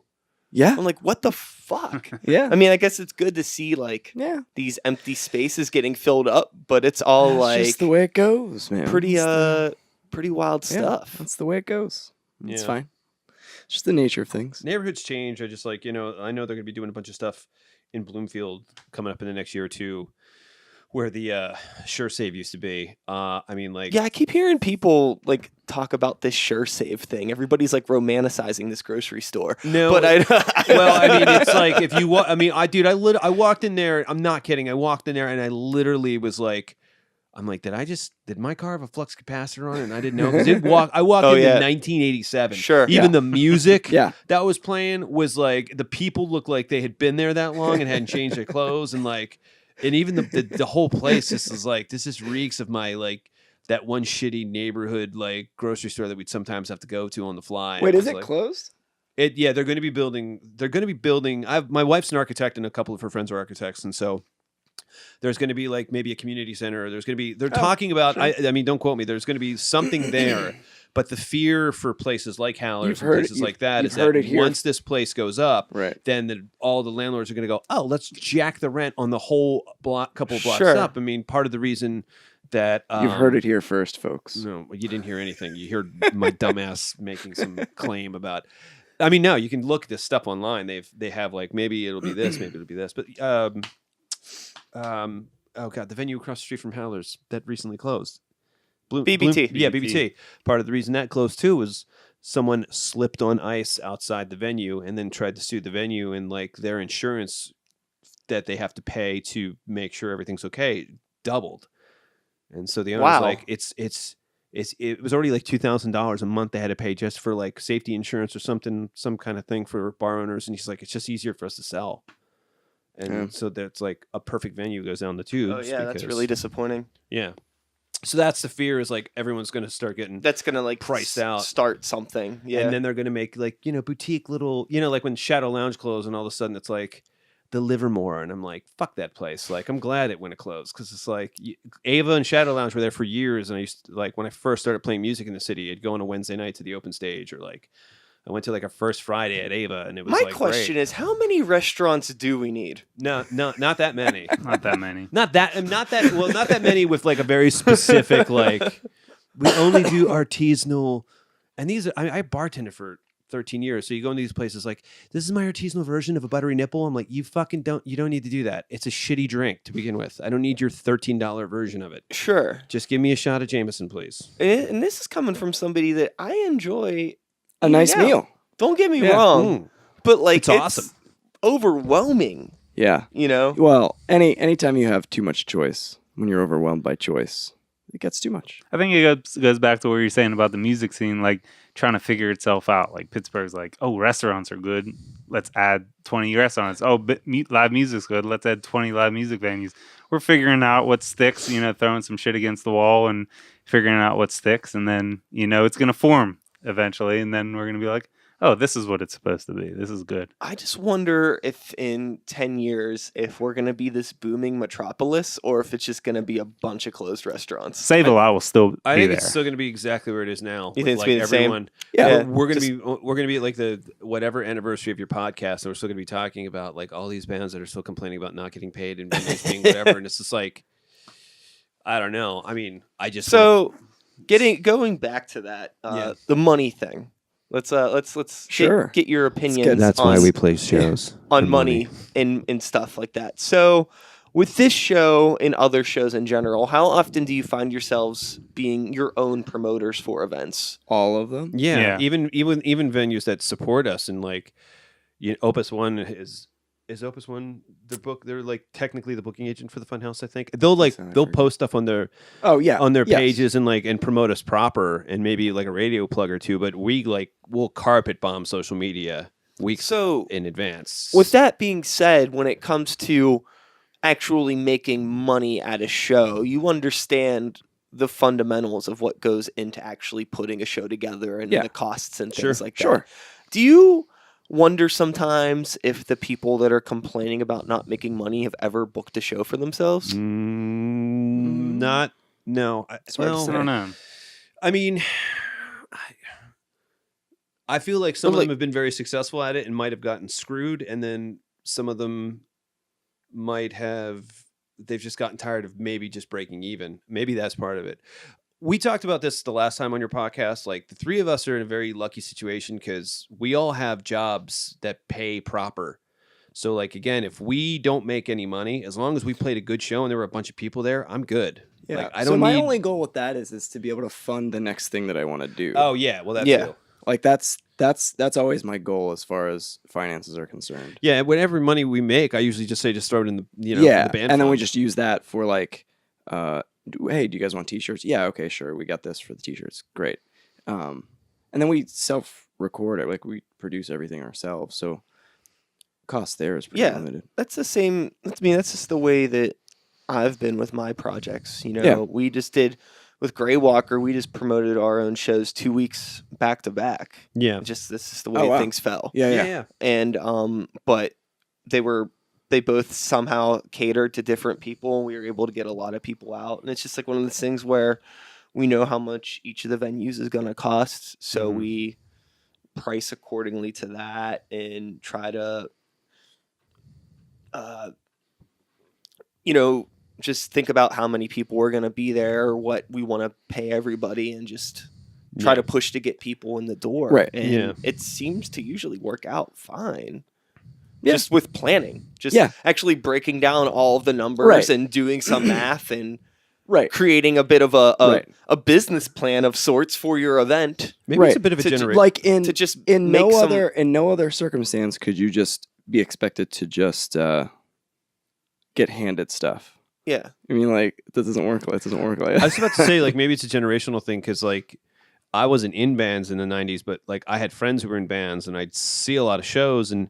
Yeah. I'm like, what the fuck? Yeah. I mean, I guess it's good to see like these empty spaces getting filled up, but it's all like just the way it goes, man. Pretty wild stuff. That's the way it goes. It's Yeah. fine. It's just the nature of things. Neighborhoods change. I just like, I know they're going to be doing a bunch of stuff in Bloomfield coming up in the next year or two where the Sure Save used to be. I mean, like... Yeah, I keep hearing people like talk about this Sure Save thing. Everybody's like romanticizing this grocery store. No, but well, I mean, it's like if you I mean, I walked in there. I'm not kidding. I walked in there and I literally was like, I'm like, did my car have a flux capacitor on it? And I didn't know. I walked in 1987. Sure. Even the music that was playing was like, the people looked like they had been there that long and hadn't changed their clothes. And like, and even the whole place, this just reeks of my like, that one shitty neighborhood like grocery store that we'd sometimes have to go to on the fly. Wait, is it like, closed? Yeah, they're going to be building. My wife's an architect and a couple of her friends are architects. And so there's going to be like maybe a community center. There's going to be, they're talking about, I mean, don't quote me. There's going to be something there, but the fear for places like Haller's and places like that is that once this place goes up, then all the landlords are going to go, oh, let's jack the rent on the whole couple of blocks up. I mean, part of the reason that you've heard it here first, folks. No, you didn't hear anything. You heard my dumbass making some claim about. I mean, no, you can look this stuff online. They have like maybe it'll be this, maybe it'll be this, but oh god, the venue across the street from Howler's that recently closed. BBT. Yeah, BBT. Part of the reason that closed too was someone slipped on ice outside the venue and then tried to sue the venue, and like their insurance that they have to pay to make sure everything's okay doubled. And so the owner's like, it was already like $2,000 a month they had to pay just for like safety insurance or something, some kind of thing for bar owners. And he's like, it's just easier for us to sell. And so that's like a perfect venue goes down the tubes. Oh yeah, that's really disappointing. Yeah. So that's the fear is like everyone's going to start getting like priced out, start something. Yeah. And then they're going to make like, boutique little, like when Shadow Lounge closed and all of a sudden it's like the Livermore. And I'm like, fuck that place. Like, I'm glad it when it closed because it's like Ava and Shadow Lounge were there for years. And I used to, like, when I first started playing music in the city, I'd go on a Wednesday night to the open stage, or like I went to like a first Friday at Ava, and it was my question is, how many restaurants do we need? No, not that many. Not that many. Not that many with like a very specific like. We only do artisanal, and these. I bartended for 13 years, so you go into these places like, this is my artisanal version of a buttery nipple. I'm like, you don't need to do that. It's a shitty drink to begin with. I don't need your $13 version of it. Sure. Just give me a shot of Jameson, please. And this is coming from somebody that I enjoy a nice meal. Don't get me wrong, but like it's awesome, overwhelming. Yeah, Well, anytime you have too much choice, when you're overwhelmed by choice, it gets too much. I think it goes back to what you're saying about the music scene, like trying to figure itself out. Like Pittsburgh's like, oh, restaurants are good. Let's add 20 restaurants. Oh, live music's good. Let's add 20 live music venues. We're figuring out what sticks, throwing some shit against the wall and figuring out what sticks. And then, it's going to form eventually. And then we're going to be like, oh, this is what it's supposed to be. This is good. I just wonder if in 10 years, if we're going to be this booming metropolis or if it's just going to be a bunch of closed restaurants. Save-A-Lot will still be there. I think it's still going to be exactly where it is now. You think it's like be the everyone, same? Yeah. We're going to be at like the whatever anniversary of your podcast, and we're still going to be talking about like all these bands that are still complaining about not getting paid and being whatever. And it's just like, I don't know. I mean, going back to that, the money thing. Let's get your opinions. That's why we play shows on money and stuff like that. So, with this show and other shows in general, how often do you find yourselves being your own promoters for events? All of them. Yeah. Even venues that support us, and like, Opus One is is Opus One the book? They're like technically the booking agent for the Funhouse. I think they'll they'll post stuff on their on their pages and promote us proper and maybe like a radio plug or two. But we we'll carpet bomb social media weeks in advance. With that being said, when it comes to actually making money at a show, you understand the fundamentals of what goes into actually putting a show together and the costs and things like that. Sure. Do you wonder sometimes if the people that are complaining about not making money have ever booked a show for themselves? No. I don't know. I mean, I feel like some of them have been very successful at it and might have gotten screwed, and then some of them they've just gotten tired of maybe just breaking even. Maybe that's part of it. We talked about this the last time on your podcast. Like, the three of us are in a very lucky situation because we all have jobs that pay proper. So, like, again, if we don't make any money, as long as we played a good show and there were a bunch of people there, I'm good. Yeah. Like, my only goal with that is to be able to fund the next thing that I want to do. Oh yeah, well too. Like that's always my goal as far as finances are concerned. Yeah. Whatever money we make, I usually just say throw it in the the band and fund. then we just use that for like. Hey, do you guys want t-shirts? Yeah, okay, sure. We got this for the t-shirts. Great. And then we self-record it. Like, we produce everything ourselves. So cost there is pretty limited. That's the same. That's just the way that I've been with my projects. We just did with Grey Walker. We just promoted our own shows 2 weeks back to back. Yeah. This is the way things fell. Yeah. And but they both somehow catered to different people, and we were able to get a lot of people out. And it's just like one of those things where we know how much each of the venues is going to cost, so we price accordingly to that and try to, just think about how many people are going to be there, or what we want to pay everybody, and just try to push to get people in the door. Right. And it seems to usually work out fine. Just with planning, actually breaking down all of the numbers and doing some math and creating a bit of a business plan of sorts for your event. Maybe it's a bit of a generation. Like in no other circumstance could you just be expected to just get handed stuff. Yeah, I mean, like, that doesn't work. Like I was about to say, like, maybe it's a generational thing because, like, I wasn't in bands in the '90s, but like I had friends who were in bands, and I'd see a lot of shows and.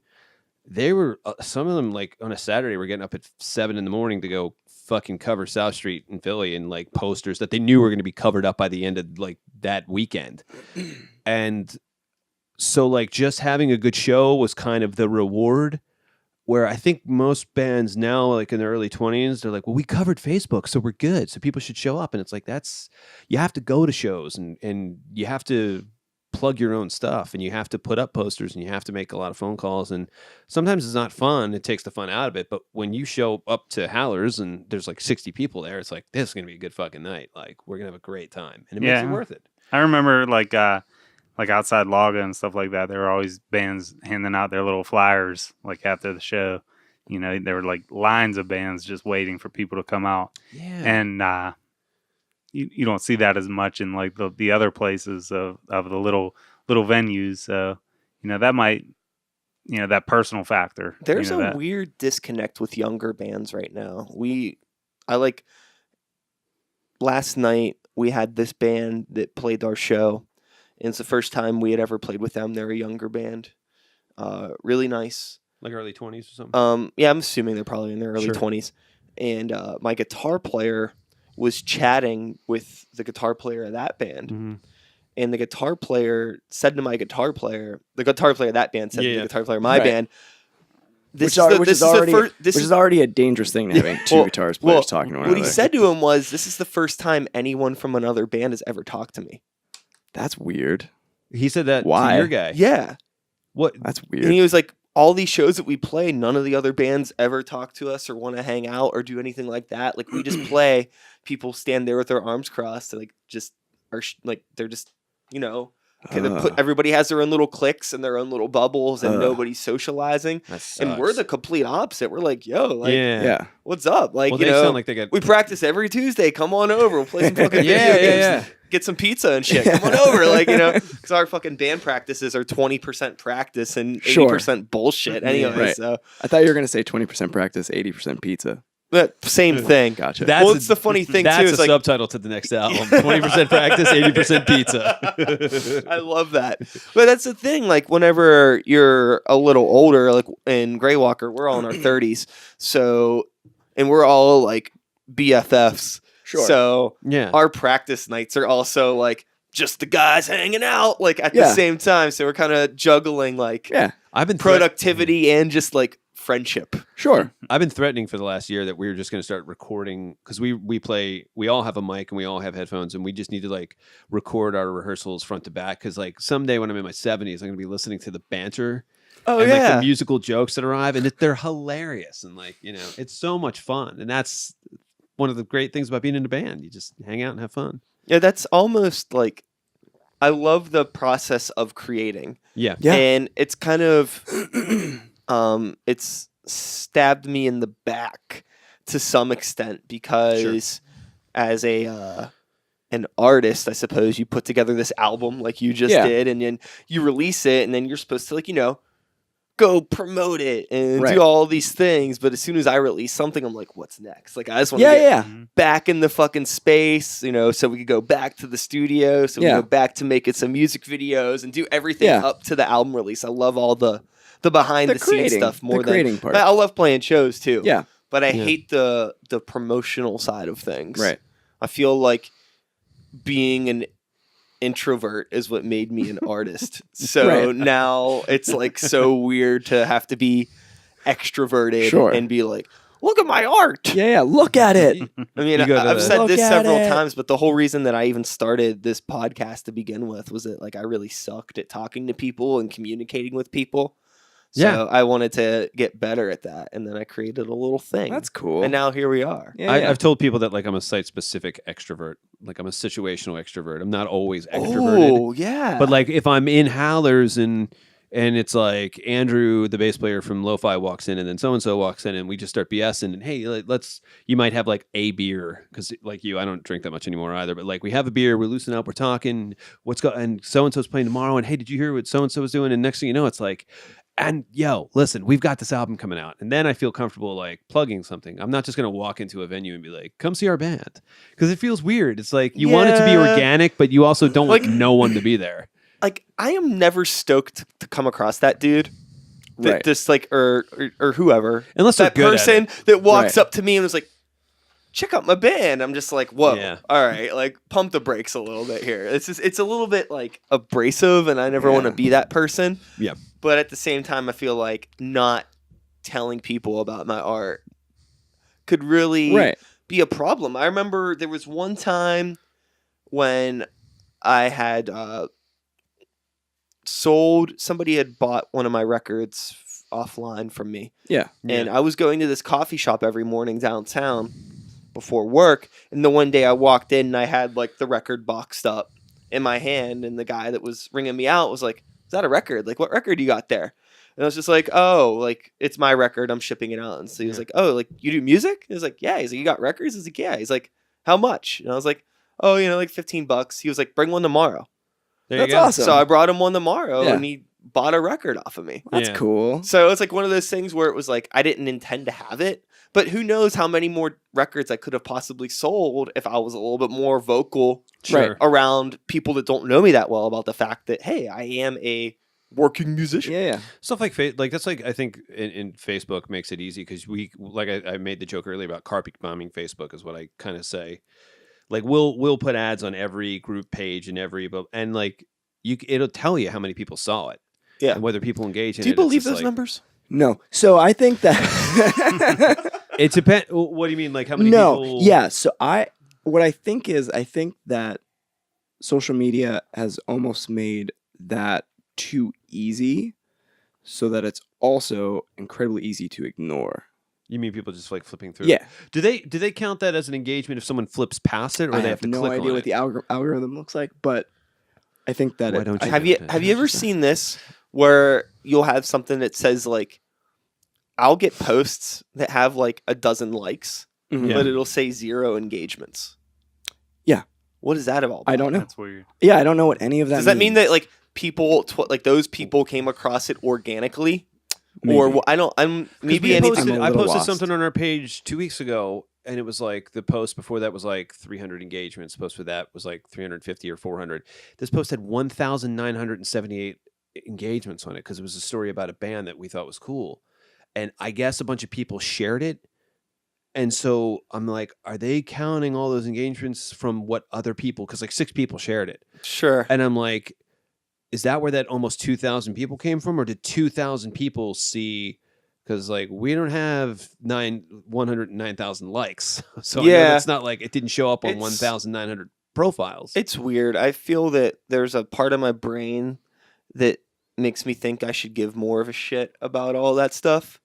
They were some of them like on a Saturday were getting up at 7 a.m. to go fucking cover South Street in Philly and like posters that they knew were going to be covered up by the end of like that weekend. And so like just having a good show was kind of the reward, where I think most bands now, like in their early 20s, they're like, well, we covered Facebook, so we're good. So people should show up. And it's like, you have to go to shows and you have to plug your own stuff, and you have to put up posters, and you have to make a lot of phone calls, and sometimes it's not fun. It takes the fun out of it. But when you show up to Howlers and there's like 60 people there, it's like, this is gonna be a good fucking night. Like, we're gonna have a great time, and it makes it worth it. I remember like outside Laga and stuff like that, there were always bands handing out their little flyers like after the show. There were like lines of bands just waiting for people to come out. And you don't see that as much in like the other places of the little venues. So, that might, that personal factor. There's a weird disconnect with younger bands right now. Last night we had this band that played our show, and it's the first time we had ever played with them. They're a younger band. Really nice. Like early 20s or something? Yeah, I'm assuming they're probably in their early 20s. And my guitar player was chatting with the guitar player of that band, and the guitar player said to the guitar player of that band said to the guitar player of my band, Which is already a dangerous thing, having two guitar players talking to one another. What he said to him was, "This is the first time anyone from another band has ever talked to me." That's weird. He said that Why? to your guy. Yeah. What? That's weird. And he was like, all these shows that we play, none of the other bands ever talk to us or want to hang out or do anything like that. Like, we just play, people stand there with their arms crossed, like, just are like, they're just, everybody has their own little cliques and their own little bubbles, and nobody's socializing. And we're the complete opposite. We're like, yo, like, what's up? Like, they sound like they got... we practice every Tuesday. Come on over. We'll play some fucking video games. get some pizza and shit. Come on over, like, you know, because our fucking band practices are 20% practice and 80% bullshit anyway. Right. So I thought you were gonna say 20% practice, 80% pizza. but same thing. Gotcha. Well, it's the funny thing too. That's Is a like subtitle to the next album: 20% practice, 80% pizza. I love that. But that's the thing. Like, whenever you're a little older, like in Greywalker, we're all in our 30s. So, and we're all like BFFs. Sure. So, Yeah. our practice nights are also like just the guys hanging out, like at the Yeah. same time. So, we're kind of juggling like Yeah. I've been productivity and just like friendship. Sure. I've been threatening for the last year that we were just going to start recording because we all have a mic and we all have headphones and we just need to like record our rehearsals front to back because like someday when I'm in my 70s I'm going to be listening to the banter Oh, and like yeah. the musical jokes that arrive and they're hilarious and like, you know, it's so much fun and that's one of the great things about being in a band. You just hang out and have fun. Yeah, that's almost like I love the process of creating. Yeah. Yeah. And it's kind of it's stabbed me in the back to some extent because as a an artist, I suppose you put together this album like you just did and then you release it and then you're supposed to like, you know, go promote it and Right. do all these things. But as soon as I release something, I'm like, what's next? Like, I just want to Yeah, get yeah. back in the fucking space, you know, so we could go back to the studio, so we Yeah. go back to making some music videos and do everything Yeah. up to the album release. I love all the behind the scenes creating, stuff more the than creating part. I love playing shows too. Yeah. But I Yeah. hate the promotional side of things. Right. I feel like being an introvert is what made me an artist. So Right. now it's like so weird to have to be extroverted Sure. and be like, look at my art. Yeah, yeah. Look at it. I mean, You go to I've the- said Look this at several it. times, but the whole reason that I even started this podcast to begin with was that like I really sucked at talking to people and communicating with people. So Yeah. I wanted to get better at that, and then I created a little thing. That's cool. And now here we are. yeah, yeah. I've told people that like I'm a site-specific extrovert. Like I'm a situational extrovert. I'm not always extroverted. Oh yeah, But like if I'm in Howlers and it's like Andrew, the bass player from Lo-Fi walks in and then so-and-so walks in and we just start BSing and hey, you might have like a beer because like I don't drink that much anymore either, but like we have a beer, we're loosening up, we're talking, and so-and-so's playing tomorrow and hey, did you hear what so-and-so was doing? And next thing you know, it's like, and yo, listen, we've got this album coming out. And then I feel comfortable like plugging something. I'm not just going to walk into a venue and be like, come see our band. Because it feels weird. It's like you want it to be Yeah. organic, but you also don't Like- want no one to be there. like I am never stoked to come across that dude. That Right. just like or whoever. Unless they're that good at person that walks Right. up to me and was like, check out my band. I'm just like, whoa, Yeah. all right, like pump the brakes a little bit here. It's a little bit like abrasive, and I never want to Yeah. be that person. Yeah. But at the same time, I feel like not telling people about my art could really Right. be a problem. I remember there was one time when I had somebody had bought one of my records offline from me. Yeah. And I was going to this coffee shop every morning downtown before work. And the one day I walked in and I had like the record boxed up in my hand. And the guy that was ringing me out was like, is that a record? Like, what record you got there? And I was just like, oh, like, it's my record. I'm shipping it out. And so he was like, oh, like, you do music? He was like, yeah. He's like, you got records? He's like, yeah. He's like, how much? And I was like, oh, you know, like $15. He was like, bring one tomorrow. There That's you go. awesome. So I brought him one tomorrow Yeah. and he bought a record off of me. That's Yeah. cool. So it's like one of those things where it was like, I didn't intend to have it, but who knows how many more records I could have possibly sold if I was a little bit more vocal Sure. around people that don't know me that well about the fact that, hey, I am a working musician. Yeah, yeah. Stuff like like that's like I think in Facebook makes it easy because we like I made the joke earlier about carpet bombing Facebook is what I kind of say. Like we'll put ads on every group page and and like it'll tell you how many people saw it. Yeah. And whether people engage in it. Do you It's believe just those like- numbers? No. So I think that It depends. What do you mean? Like how many no. people? Yeah. So what I think that social media has almost made that too easy so that it's also incredibly easy to ignore. You mean people just like flipping through? Yeah. Do they count that as an engagement if someone flips past it, or I they have have to no click idea on what it? the algorithm looks like, but I think that Why don't you Have do you that? have you ever seen this where you'll have something that says like, I'll get posts that have like a dozen likes, Mhm. Yeah. but it'll say 0 engagements. Yeah. What is that about? I don't know. That's weird. Yeah, I don't know what any of that Does that mean means. that like people, like those people came across it organically? Maybe. Or I'm maybe I anything. posted, I'm a I little posted lost. something on our page 2 weeks ago, and it was like the post before that was like 300 engagements. The post for that was like 350 or 400. This post had 1,978 engagements on it because it was a story about a band that we thought was cool, and I guess a bunch of people shared it. And so I'm like, are they counting all those engagements from what other people? Because like 6 people shared it, Sure. and I'm like, is that where that almost 2,000 people came from, or did 2,000 people see? Because like we don't have 109,000 likes, so I know Yeah. it's not like it didn't show up on It's- 1,900 profiles. It's weird. I feel that there's a part of my brain that makes me think I should give more of a shit about all that stuff.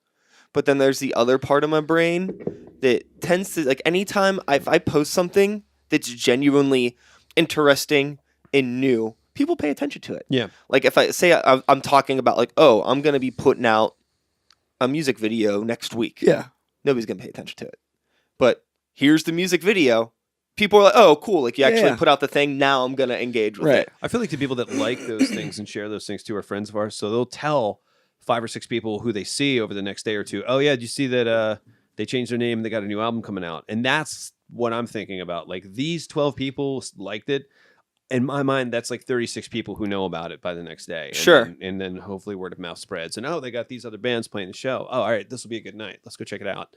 But then there's the other part of my brain that tends to, like, anytime if I post something that's genuinely interesting and new, people pay attention to it. Yeah. Like if I say I'm talking about like, oh, I'm going to be putting out a music video next week. Yeah. Nobody's going to pay attention to it. But here's the music video. People are like, oh, cool. Like you actually Yeah. put out the thing. Now I'm going to engage with Right. it. I feel like the people that like those things and share those things too are friends of ours, so they'll tell 5 or 6 people who they see over the next day or two. Oh yeah, did you see that they changed their name and they got a new album coming out? And that's what I'm thinking about. Like these 12 people liked it. In my mind, that's like 36 people who know about it by the next day. And Sure. then hopefully word of mouth spreads. And they got these other bands playing the show. Oh, all right, this will be a good night. Let's go check it out.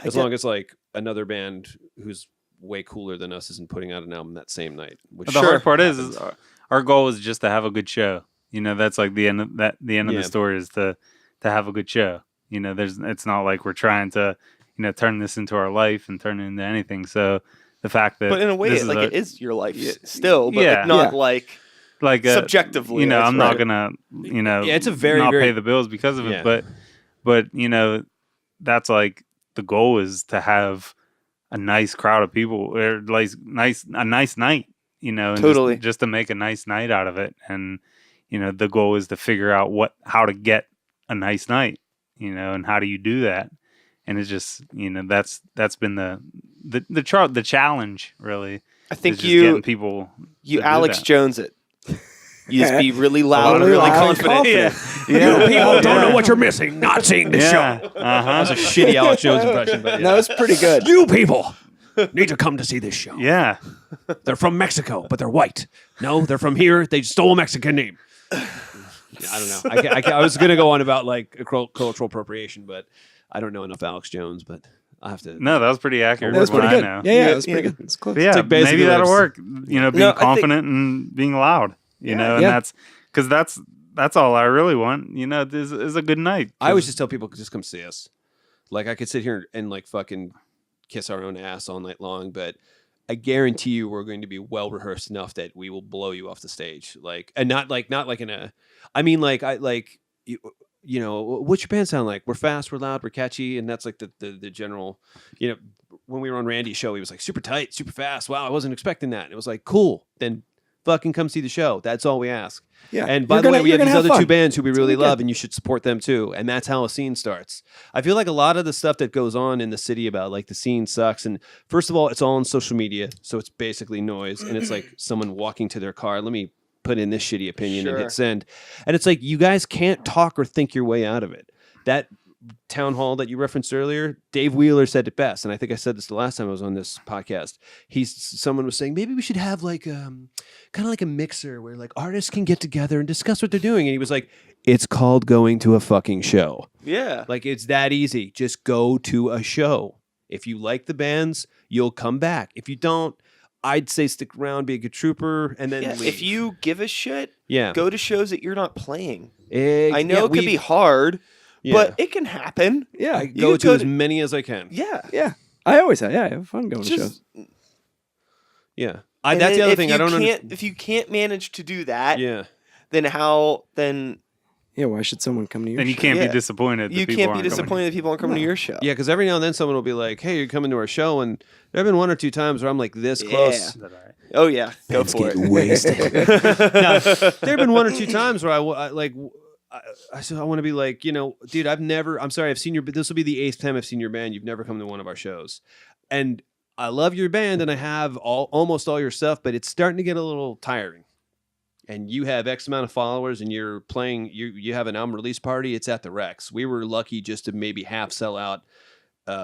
As long as like another band who's way cooler than us isn't putting out an album that same night. Which But the hard part is happens. our goal is just to have a good show. You know, that's like the end of that. The end of Yeah. the story is to have a good show. You know, it's not like we're trying to, you know, turn this into our life and turn it into anything. So the fact that, But in a way, this it is your life still, but Yeah. like not Yeah. like subjectively. you know, that's I'm not right. gonna, you know, Yeah, it's a very, not very- pay the bills because of Yeah. it. But you know, that's like the goal is to have a nice crowd of people, or like a nice night. You know, and Totally. just to make a nice night out of it. And you know, the goal is to figure out how to get a nice night. You know, and how do you do that? And it's just, you know, that's been the challenge really. I is think just getting people. you to do Alex that. Jones it. You just be really loud and Really really loud and confident. confident. Yeah. People don't know Yeah. what you're missing, not seeing the Yeah. show. Uh-huh. That's a shitty Alex Jones impression, but yeah. No, it's pretty good. You people need to come to see this show. Yeah. They're from Mexico, but they're white. No, they're from here. They stole a Mexican name. Yeah, I don't know. I was going to go on about like cultural appropriation, but I don't know enough Alex Jones, but I have to. No, that was pretty accurate. That was from pretty what good. I know. Yeah, it was pretty Yeah. good. It's close. But yeah, like basically maybe that'll like- work. You know, being No, I think- confident and being loud. You know, and Yeah. that's because that's all I really want. You know, is a good night. I always just tell people just come see us. Like I could sit here and like fucking kiss our own ass all night long, but I guarantee you we're going to be well rehearsed enough that we will blow you off the stage. Like, and not like in a, I mean, like you know, what's your band sound like? We're fast, we're loud, we're catchy, and that's like the general. You know, when we were on Randy's show, he was like super tight, super fast. Wow, I wasn't expecting that. And it was like cool. Then fucking come see the show. That's all we ask. Yeah. And by You're the way, gonna- we you're have these gonna other have two fun. bands who we really gonna be love, good. and you should support them too. And that's how a scene starts. I feel like a lot of the stuff that goes on in the city about like the scene sucks. And first of all, it's all on social media, so it's basically noise, and it's like someone walking to their car. Let me put in this shitty opinion and Sure. hit send. And it's like you guys can't talk or think your way out of it. That town hall that you referenced earlier, Dave Wheeler said it best, and I think I said this the last time I was on this podcast. Someone was saying maybe we should have like kind of like a mixer where like artists can get together and discuss what they're doing. And he was like, "It's called going to a fucking show. Yeah. Like it's that easy. Just go to a show. If you like the bands, you'll come back. If you don't, I'd say stick around, be a good trooper, and then Yeah, leave. if you give a shit, yeah, go to shows that you're not playing. I I know it could be hard, yeah. but it can happen. Yeah. I you go to go as to- many as I can. Yeah. Yeah. I always have. Yeah, I have fun going to shows. Just, Yeah, and that's then the other if thing. you I don't can't, understand. if you can't manage to do that, Yeah, then how? Then Yeah, why should someone come to your Then you show? can't Yeah. be disappointed. that you people can't be aren't coming. disappointed that people aren't coming to your show. yeah. Because every now and then someone will be like, "Hey, you're coming to our show," and there have been 1 or 2 times where I'm like this close. Is that all right? Oh yeah, go for it. No, there have been 1 or 2 times where I want to be like, you know, dude, I'm sorry, I've seen this will be the 8th time I've seen your band. You've never come to one of our shows. And I love your band and I have almost all your stuff, but it's starting to get a little tiring. And you have X amount of followers and you're playing, you have an album release party, it's at the Rex. We were lucky just to maybe half sell out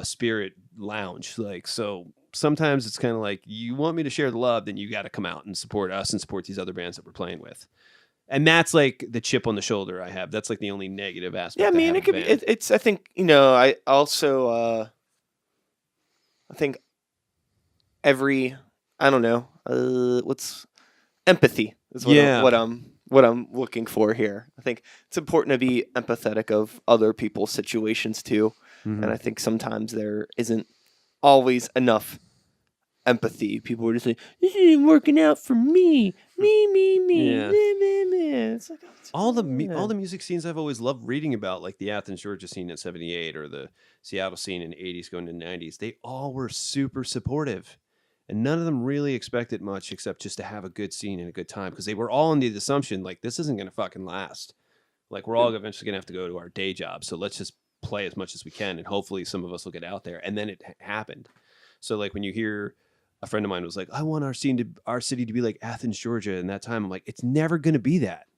Spirit Lounge. Like, so sometimes it's kind of like, you want me to share the love, then you got to come out and support us and support these other bands that we're playing with. And that's like the chip on the shoulder I have. That's like the only negative aspect. Yeah, I mean, it could be. It's. I think I also. I think every. I don't know. What's empathy is what I'm looking for here. I think it's important to be empathetic of other people's situations too, and I think sometimes there isn't always enough empathy. People are just like, this isn't working out for me. Me. Yeah. Me. It's like, all the music scenes I've always loved reading about, like the Athens, Georgia scene in '78 or the Seattle scene in the '80s going to '90s, they all were super supportive. And none of them really expected much except just to have a good scene and a good time, because they were all under the assumption, like, this isn't going to fucking last. Like, we're all eventually going to have to go to our day job, so let's just play as much as we can, and hopefully some of us will get out there. And then it happened. So, like, when you hear... A friend of mine was like, I want our city to be like Athens, Georgia. And that time I'm like, it's never going to be that,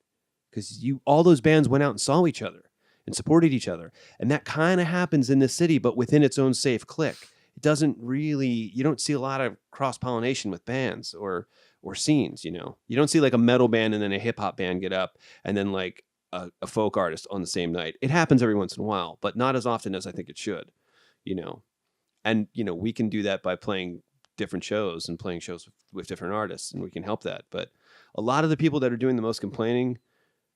because all those bands went out and saw each other and supported each other. And that kind of happens in this city, but within its own safe clique. It doesn't really, you don't see a lot of cross-pollination with bands or scenes, you know. You don't see like a metal band and then a hip-hop band get up and then like a folk artist on the same night. It happens every once in a while, but not as often as I think it should, you know. And, you know, we can do that by playing different shows and playing shows with different artists, and we can help that. But a lot of the people that are doing the most complaining,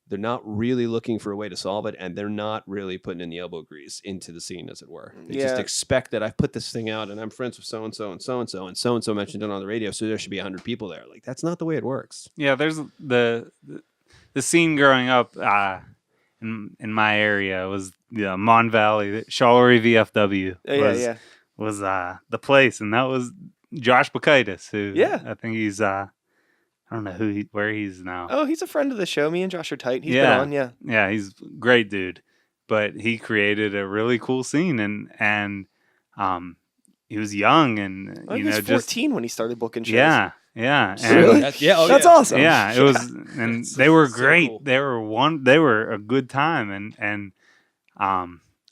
they're not really looking for a way to solve it, and they're not really putting in the elbow grease into the scene, as it were. They just expect that I've put this thing out and I'm friends with so-and-so and so-and-so, and so-and-so mentioned it on the radio, so there should be 100 people there. Like, that's not the way it works. Yeah, there's the scene growing up in my area was Mon Valley, Charleroy VFW was the place, and that was Josh Bakaitis, who I think he's I don't know where he's now. Oh, he's a friend of the show. Me and Josh are tight. He's been on, yeah, he's a great dude. But he created a really cool scene, and he was young, and he was 14 when he started booking shows. Yeah, and really? That's awesome. Yeah, it was, and they were great. So cool. They were a good time, and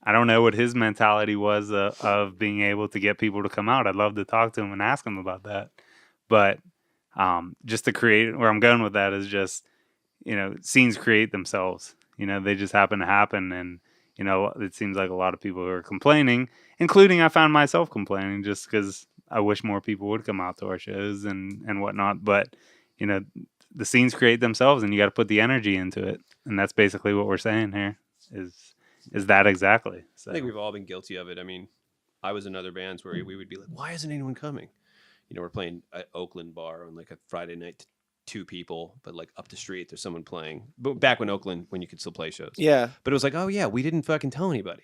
I don't know what his mentality was of being able to get people to come out. I'd love to talk to him and ask him about that. But just to create, where I'm going with that is just, scenes create themselves. They just happen to happen. And, it seems like a lot of people are complaining, including I found myself complaining just because I wish more people would come out to our shows and whatnot. But, the scenes create themselves, and you got to put the energy into it. And that's basically what we're saying here is that exactly. So. I think we've all been guilty of it. I mean, I was in other bands where we would be like, why isn't anyone coming? We're playing at Oakland bar on like a Friday night to 2 people, but like up the street there's someone playing. But back when you could still play shows. Yeah. But it was like, oh yeah, we didn't fucking tell anybody.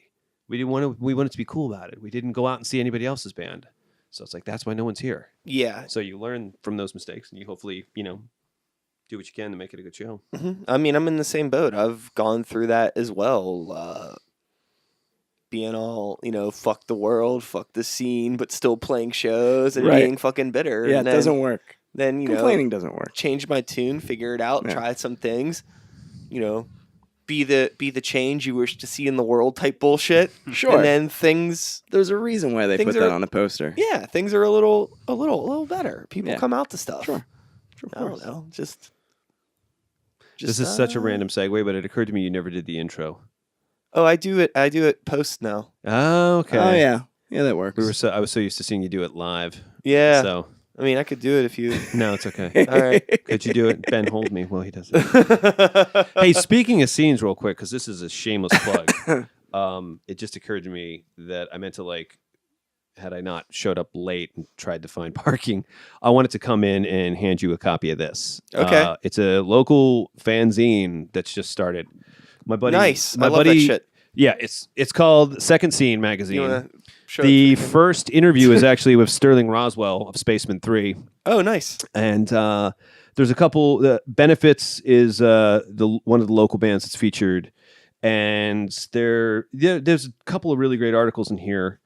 We wanted to be cool about it. We didn't go out and see anybody else's band. So it's like, that's why no one's here. Yeah. So you learn from those mistakes, and you hopefully, do what you can to make it a good show. Mm-hmm. I mean, I'm in the same boat. I've gone through that as well. Being all, fuck the world, fuck the scene, but still playing shows and being fucking bitter. Yeah, and it doesn't work. Then, complaining doesn't work. Change my tune, figure it out, try some things, be the change you wish to see in the world type bullshit. Sure. And then there's a reason why they put that on a poster. Yeah, things are a little better. People come out to stuff. Sure. I don't know. Just this is such a random segue, but it occurred to me you never did the intro. Oh, I do it post now. Oh, okay. Oh, yeah. Yeah, that works. I was so used to seeing you do it live. Yeah. So I mean, I could do it if you... No, it's okay. All right. Could you do it? Ben, hold me while he does it. Hey, speaking of scenes real quick, because this is a shameless plug, it just occurred to me that I meant to, had I not showed up late and tried to find parking, I wanted to come in and hand you a copy of this. Okay. It's a local fanzine that's just started. My buddy... Nice. My I love buddy, that shit. Yeah, it's called Second Scene Magazine. You want to show The first interview is actually with Sterling Roswell of Spaceman 3. Oh, nice. And there's a couple. The Benefits is one of the local bands that's featured, and there's a couple of really great articles in here.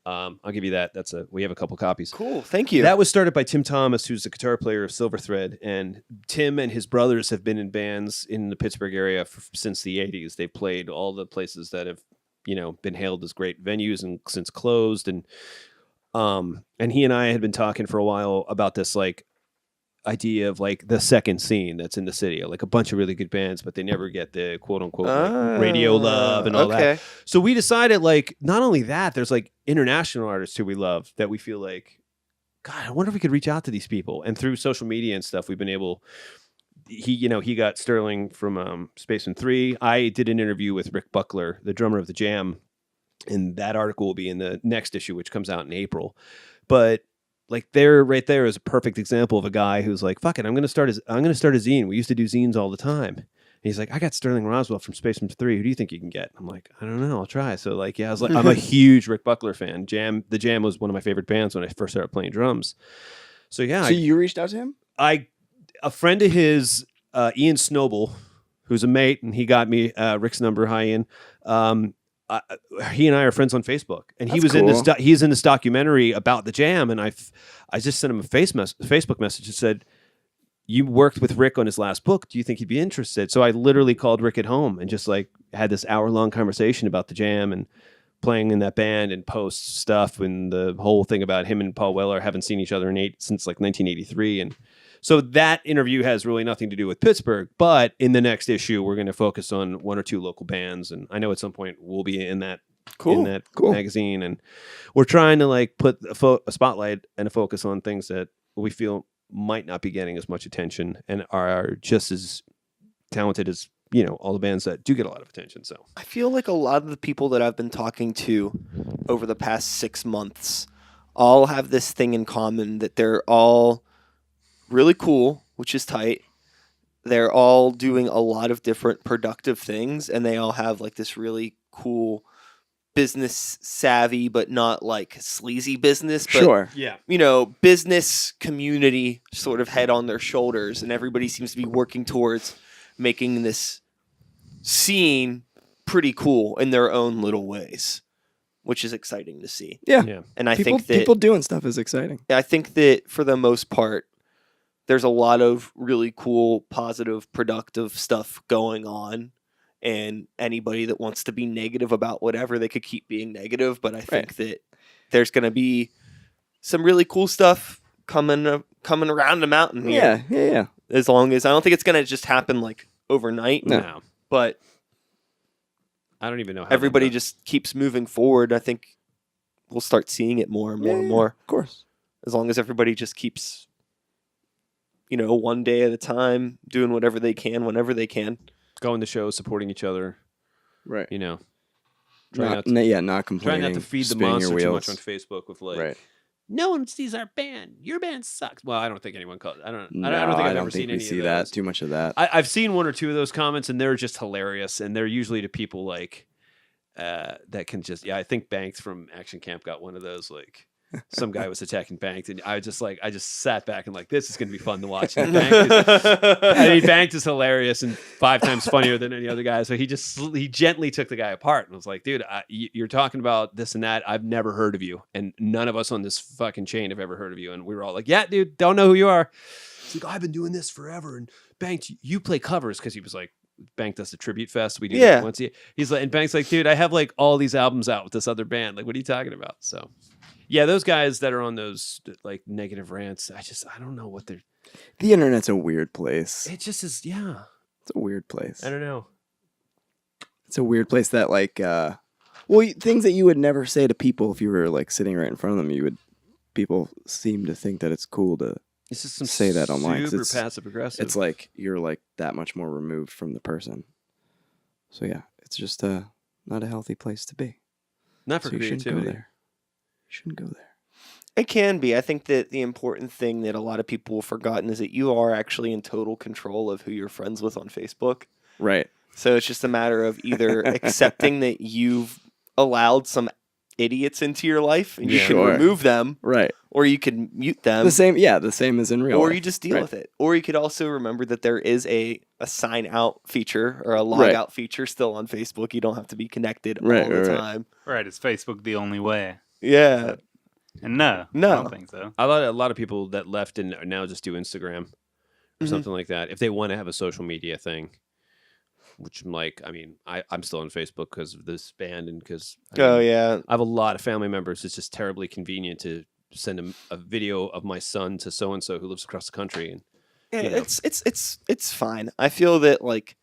I'll give you that. We have a couple copies. Cool. Thank you. That was started by Tim Thomas, who's the guitar player of Silverthread, and Tim and his brothers have been in bands in the Pittsburgh area since the 80s. They've played all the places that have, been hailed as great venues and since closed. And he and I had been talking for a while about this like idea of like the second scene that's in the city, like a bunch of really good bands, but they never get the quote unquote like radio love and all that. So we decided like not only that, there's like international artists who we love that we feel like, God, I wonder if we could reach out to these people. And through social media and stuff, we've been able. He got Sterling from Spaceman 3. I did an interview with Rick Buckler, the drummer of the Jam, and that article will be in the next issue, which comes out in April. But like right there is a perfect example of a guy who's like, fuck it, I'm gonna start a zine. We used to do zines all the time. And he's like, I got Sterling Roswell from Spaceman 3. Who do you think you can get? I'm like, I don't know, I'll try. So like, yeah, I was like, I'm a huge Rick Buckler fan. The Jam was one of my favorite bands when I first started playing drums. So yeah. So you reached out to him? A friend of his, Ian Snowball, who's a mate, and he got me Rick's number. Hi, Ian. He and I are friends on Facebook, and he was cool. He's in this documentary about the Jam, and I just sent him a Facebook message and said, "You worked with Rick on his last book. Do you think he'd be interested?" So I literally called Rick at home and just like had this hour-long conversation about the Jam and playing in that band and post stuff and the whole thing about him and Paul Weller haven't seen each other since like 1983. And so that interview has really nothing to do with Pittsburgh, but in the next issue, we're going to focus on one or two local bands. And I know at some point we'll be in that, cool. magazine. And we're trying to like put a spotlight and a focus on things that we feel might not be getting as much attention and are just as talented as, all the bands that do get a lot of attention. So I feel like a lot of the people that I've been talking to over the past 6 months all have this thing in common, that they're all really cool, which is tight. They're all doing a lot of different productive things, and they all have like this really cool business savvy, but not like sleazy business. But, sure. Yeah. Business community sort of head on their shoulders, and everybody seems to be working towards making this scene pretty cool in their own little ways, which is exciting to see. Yeah. And I think that people doing stuff is exciting. I think that for the most part, there's a lot of really cool, positive, productive stuff going on. And anybody that wants to be negative about whatever, they could keep being negative. But I think that there's going to be some really cool stuff coming around the mountain here. Yeah. As long as I don't think it's going to just happen like overnight. No. But I don't even know how everybody just keeps moving forward. I think we'll start seeing it more and more and more. Of course. As long as everybody just keeps, one day at a time, doing whatever they can, whenever they can. going to shows, supporting each other. Right. Not complaining. Trying not to feed the monster too much on Facebook with like, no one sees our band. Your band sucks. Well, I don't think anyone calls. I don't think I've ever seen any of those. That too much of that. I've seen one or two of those comments, and they're just hilarious. And they're usually to people like that can just. Yeah, I think Banks from Action Camp got one of those. Like some guy was attacking Banks, and I just sat back and like, this is going to be fun to watch. And Banks is hilarious and 5 times funnier than any other guy. So he gently took the guy apart and was like, dude, you're talking about this and that. I've never heard of you, and none of us on this fucking chain have ever heard of you. And we were all like, yeah, dude, don't know who you are. He's like, I've been doing this forever. And Banks, you play covers, because he was like, Bank does the tribute fest. We do that once a year. He's like, and Bank's like, dude, I have like all these albums out with this other band. Like, what are you talking about? So. Yeah, those guys that are on those like negative rants, I don't know what they're. The internet's a weird place. It just is, yeah. It's a weird place. I don't know. It's a weird place that like, things that you would never say to people if you were like sitting right in front of them. People seem to think that it's cool to say that online. Super passive aggressive. It's like you're like that much more removed from the person. So yeah, it's just not a healthy place to be. Not for creativity. You shouldn't go there. Shouldn't go there. It can be. I think that the important thing that a lot of people have forgotten is that you are actually in total control of who you're friends with on Facebook. Right. So it's just a matter of either accepting that you've allowed some idiots into your life and you can remove them. Right. Or you can mute them. The same as in real life. Or you just deal with it. Or you could also remember that there is a sign out feature or a log out feature still on Facebook. You don't have to be connected all the time. Right. Is Facebook the only way? Yeah. And no, No. I don't think so. A lot of people that left and now just do Instagram or something like that. If they want to have a social media thing, which I'm like, I mean, I'm still on Facebook because of this band and because yeah. I have a lot of family members. It's just terribly convenient to send a video of my son to so and so who lives across the country. And Yeah, you know. it's fine. I feel that like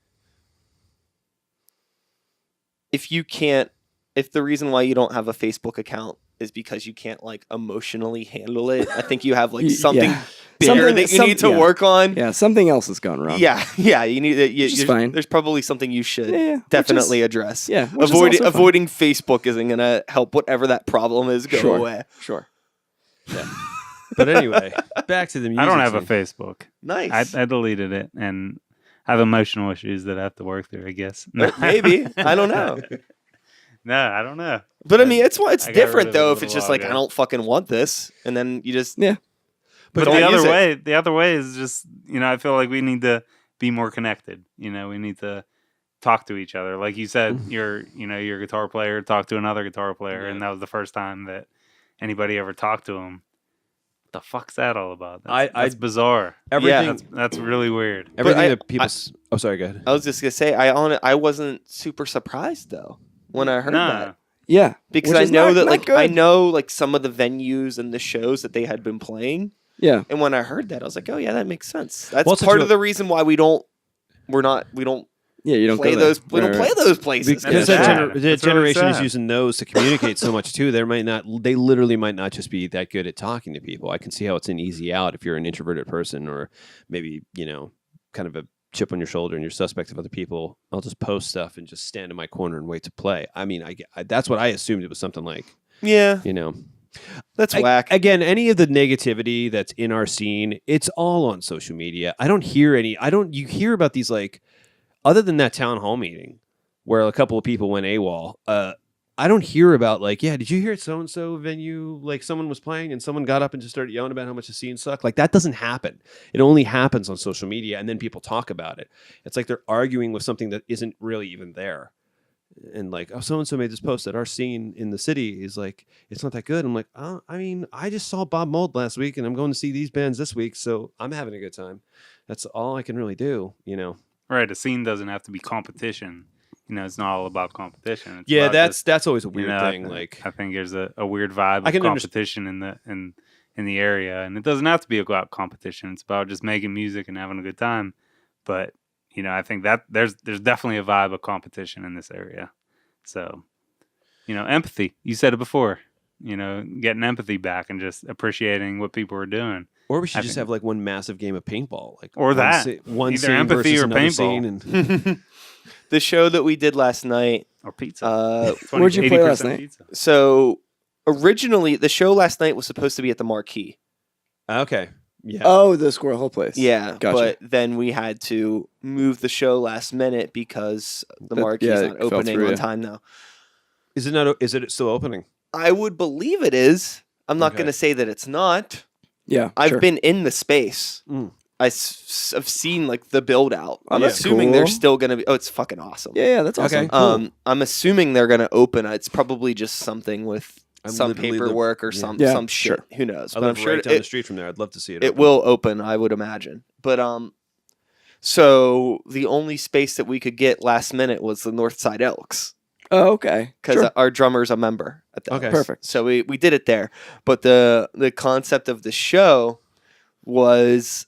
if the reason why you don't have a Facebook account is because you can't like emotionally handle it, I think you have like something bigger that you need to work on. Yeah, something else has gone wrong. Yeah, you need is fine. There's probably something you should Yeah, definitely address. Yeah, avoiding Facebook isn't gonna help whatever that problem is go away. Sure. Yeah. But anyway, back to the music. I don't have a scene. Facebook. Nice. I deleted it and I have emotional issues that I have to work through, I guess. Maybe. I don't know. No, I don't know. But I mean, it's I got rid different of it though a if it's little just while like I ago. don't fucking want this, and then you just Yeah. But don't use it. the other way is just, I feel like we need to be more connected. We need to talk to each other. Like you said, you're a guitar player, talk to another guitar player, and that was the first time that anybody ever talked to him. What the fuck's that all about? That's bizarre. Everything. That's really weird. Everything I- that people. Oh, sorry. Go ahead. I was just gonna say I wasn't super surprised though when I heard that. Yeah. Because Which I is know not- that not like good. I know like some of the venues and the shows that they had been playing, Yeah. and when I heard that I was like, oh yeah, that makes sense. That's Well, it's part a- of the reason why we don't Yeah, you don't play go there. those play those places. Because Yeah. that Sad. the It's really generation is sad. using those to communicate so much too. They literally might not just be that good at talking to people. I can see how it's an easy out if you're an introverted person or maybe, kind of a chip on your shoulder and you're suspect of other people. I'll just post stuff and just stand in my corner and wait to play. I mean, that's what I assumed it was something like, Yeah, that's I- whack. Again, any of the negativity that's in our scene, it's all on social media. You hear about these like, other than that town hall meeting where a couple of people went AWOL, I don't hear about like, yeah, did you hear at so-and-so venue, like someone was playing and someone got up and just started yelling about how much the scene sucked? Like that doesn't happen. It only happens on social media and then people talk about it. It's like they're arguing with something that isn't really even there. And like, oh, so-and-so made this post that our scene in the city is like, it's not that good. I'm like, oh, I mean, I just saw Bob Mould last week and I'm going to see these bands this week. So I'm having a good time. That's all I can really do, Right, a scene doesn't have to be competition. It's not all about competition. It's Yeah, about that's always a weird thing. I think there's a weird vibe I of can competition in the area, and it doesn't have to be about competition. It's about just making music and having a good time. But I think that there's definitely a vibe of competition in this area. So, empathy. You said it before. Getting empathy back and just appreciating what people are doing. Or we should I just think- have like one massive game of paintball, like Or one that. one Either scene empathy versus or another paintball. scene, and The show that we did last night. Or pizza. Where'd you play last 80% night? Pizza. So originally, the show last night was supposed to be at the Marquee. okay, yeah, Oh, the Squirrel Hole place. Yeah, Gotcha. but then we had to move the show last minute because the Marquee's yeah, not it fell opening through, on yeah. time now. is it not? Is it still opening? I would believe it is. I'm not Okay. going to say that it's not. Yeah. I've sure. been in the space. Mm. I've seen like the build out. I'm that's assuming they're cool. still going to be. Oh, it's fucking awesome. Yeah, that's awesome. Okay. Cool. I'm assuming they're going to open. It's probably just something with I some literally live- paperwork or yeah. some Yeah, some shit. sure. Who knows? I But I'm live sure right down the it, street from there. I'd love to see it. it open. will open. I would imagine. But so the only space that we could get last minute was the Northside Elks Oh, okay. because Sure. our drummer's a member at the Okay. Elks. Perfect. So we did it there. But the concept of the show was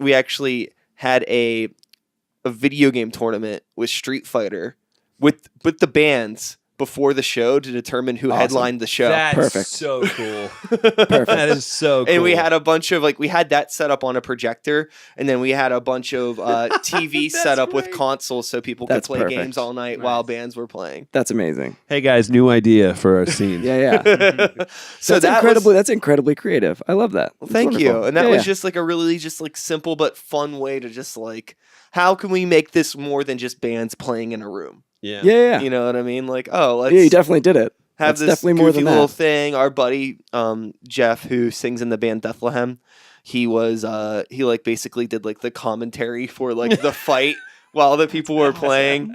we actually had a video game tournament with Street Fighter with the bands before the show to determine who Awesome. headlined the show. That's Perfect. so cool. Perfect. That is so cool. And we had a bunch of we had that set up on a projector, and then we had a bunch of TV set up with great. consoles so people That's could play perfect. games all night Nice. while bands were playing. That's amazing. Hey guys, new idea for our scene. Yeah, yeah. So That's incredibly creative. I love that. Well, That's thank you. wonderful. And that Yeah, was yeah. just like a really just like simple but fun way to just like how can we make this more than just bands playing in a room? Yeah. Yeah, yeah. You know what I mean? Like, oh, let's Yeah, you definitely did it. have That's this definitely more goofy than little that. thing. Our buddy Jeff, who sings in the band Bethlehem, he was he like basically did like the commentary for like the fight while the people were playing.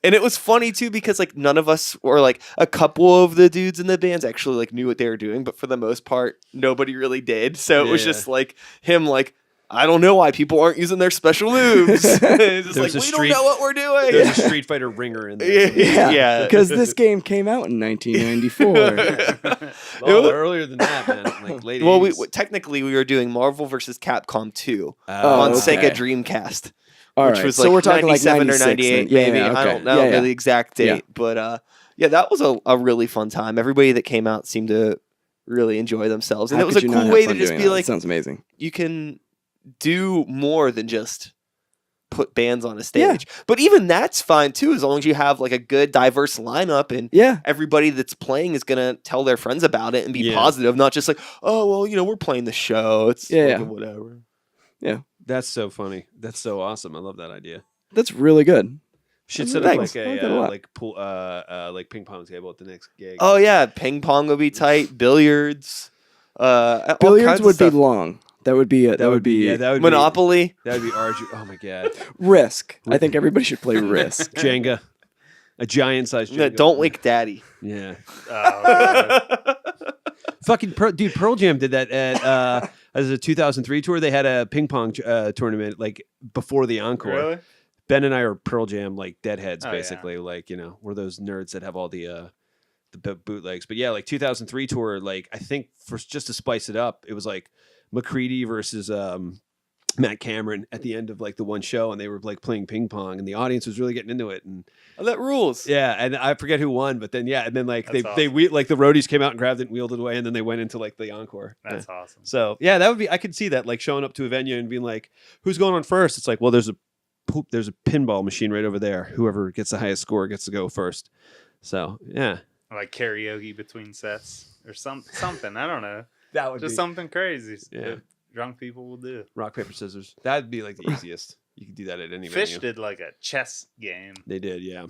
And it was funny too because like none of us, or like a couple of the dudes in the bands actually like knew what they were doing, but for the most part nobody really did. So it was just like him like, I don't know why people aren't using their special moves. It's just like, we don't know what we're doing. There's a Street Fighter ringer in there. Yeah. Because this game came out in 1994. Earlier than that, man. Like late 80s. Technically we were doing Marvel versus Capcom 2 Oh, on okay. Sega Dreamcast. All Which right. was So like we're talking like 97 or 96 98, then. Yeah, maybe. yeah, I okay. don't know Yeah, the exact date, Yeah. but yeah, that was a really fun time. Everybody that came out seemed to really enjoy themselves, and How it was could a you not cool have way to fun just doing be that? like, Sounds amazing. you can do more than just put bands on a stage. But even that's fine too, as long as you have like a good diverse lineup and Yeah. everybody that's playing is gonna tell their friends about it and be Yeah. positive, not just like, oh well, we're playing the show. It's fucking whatever. That's so funny. That's so awesome. I love that idea. That's really good. Should Thanks. set up I like like that a a lot. like pool like ping pong table at the next gig. Oh yeah, ping pong would be tight. Billiards. All kinds Billiards of would be stuff. long. That would be that would be that would Monopoly. Be, that would be arduous. Oh my god. Risk. I think everybody should play Risk. Jenga. A giant sized Jenga. No, don't wake daddy. Yeah. Oh, Fucking Pearl Jam did that at as a 2003 tour. They had a ping pong tournament like before the encore. really? Ben and I are Pearl Jam like deadheads, Oh, basically. Like we're those nerds that have all the bootlegs. But yeah, like 2003 tour. Like I think for just to spice it up, it was like McCready versus Matt Cameron at the end of like the one show, and they were like playing ping pong, and the audience was really getting into it. And Oh, that rules. yeah, and I forget who won, but then and then like That's they awesome. like the roadies came out and grabbed it and wheeled it away, and then they went into like the encore. That's Yeah. awesome. So yeah, that would be. I could see that like showing up to a venue and being like, "Who's going on first?" It's like, well, there's a pinball machine right over there. Whoever gets the highest score gets to go first. So yeah, Like karaoke between sets or something. I don't know. that would Just something crazy Yeah. that drunk people will do. rock paper scissors. That'd be like the easiest. You could do that at any Fish venue. did like a chess game, They did, yeah.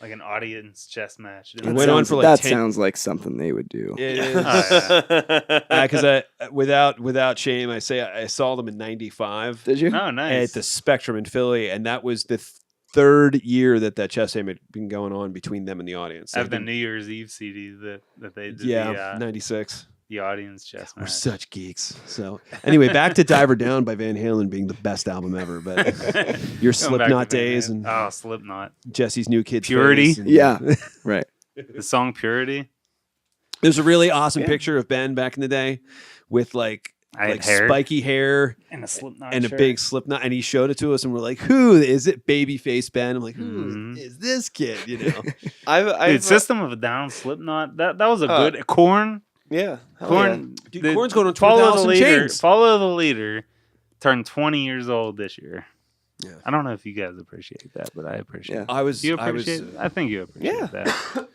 like an audience chess match. It That went on sounds- for, like, that 10 sounds like something they would do. It is. Oh, Because without shame, I say I saw them in '95 Did you? Oh, nice. at the Spectrum in Philly, and that was the third year that chess game had been going on between them and the audience. I have the They've New Year's Eve CD that they did been- '96. the audience chess We're match. such geeks. So anyway, back to Diver Down by Van Halen being the best album ever. But your Going back Slipknot to Van days Halen. and oh, Slipknot. Jesse's New Kids Purity? Phase and- Yeah. Right. The song Purity. There's a really awesome Yeah. picture of Ben back in the day with like I had like hair spiky hair and a Slipknot and a shirt. big Slipknot, and he showed it to us, and we're like, "Who is it?" Babyface Ben. I'm like, "Who Mhm. is this kid?" You know. I've Dude, System of a Down, Slipknot. That was a Oh. good Corn. yeah. Hell Corn. Dude, the- Korn's going on follow 12,000 the leader. chains. Follow the leader. Turned 20 years old this year. Yeah. I don't know if you guys appreciate that, but I appreciate Yeah. it. I was You I was appreciate it? I think you appreciate Yeah. that.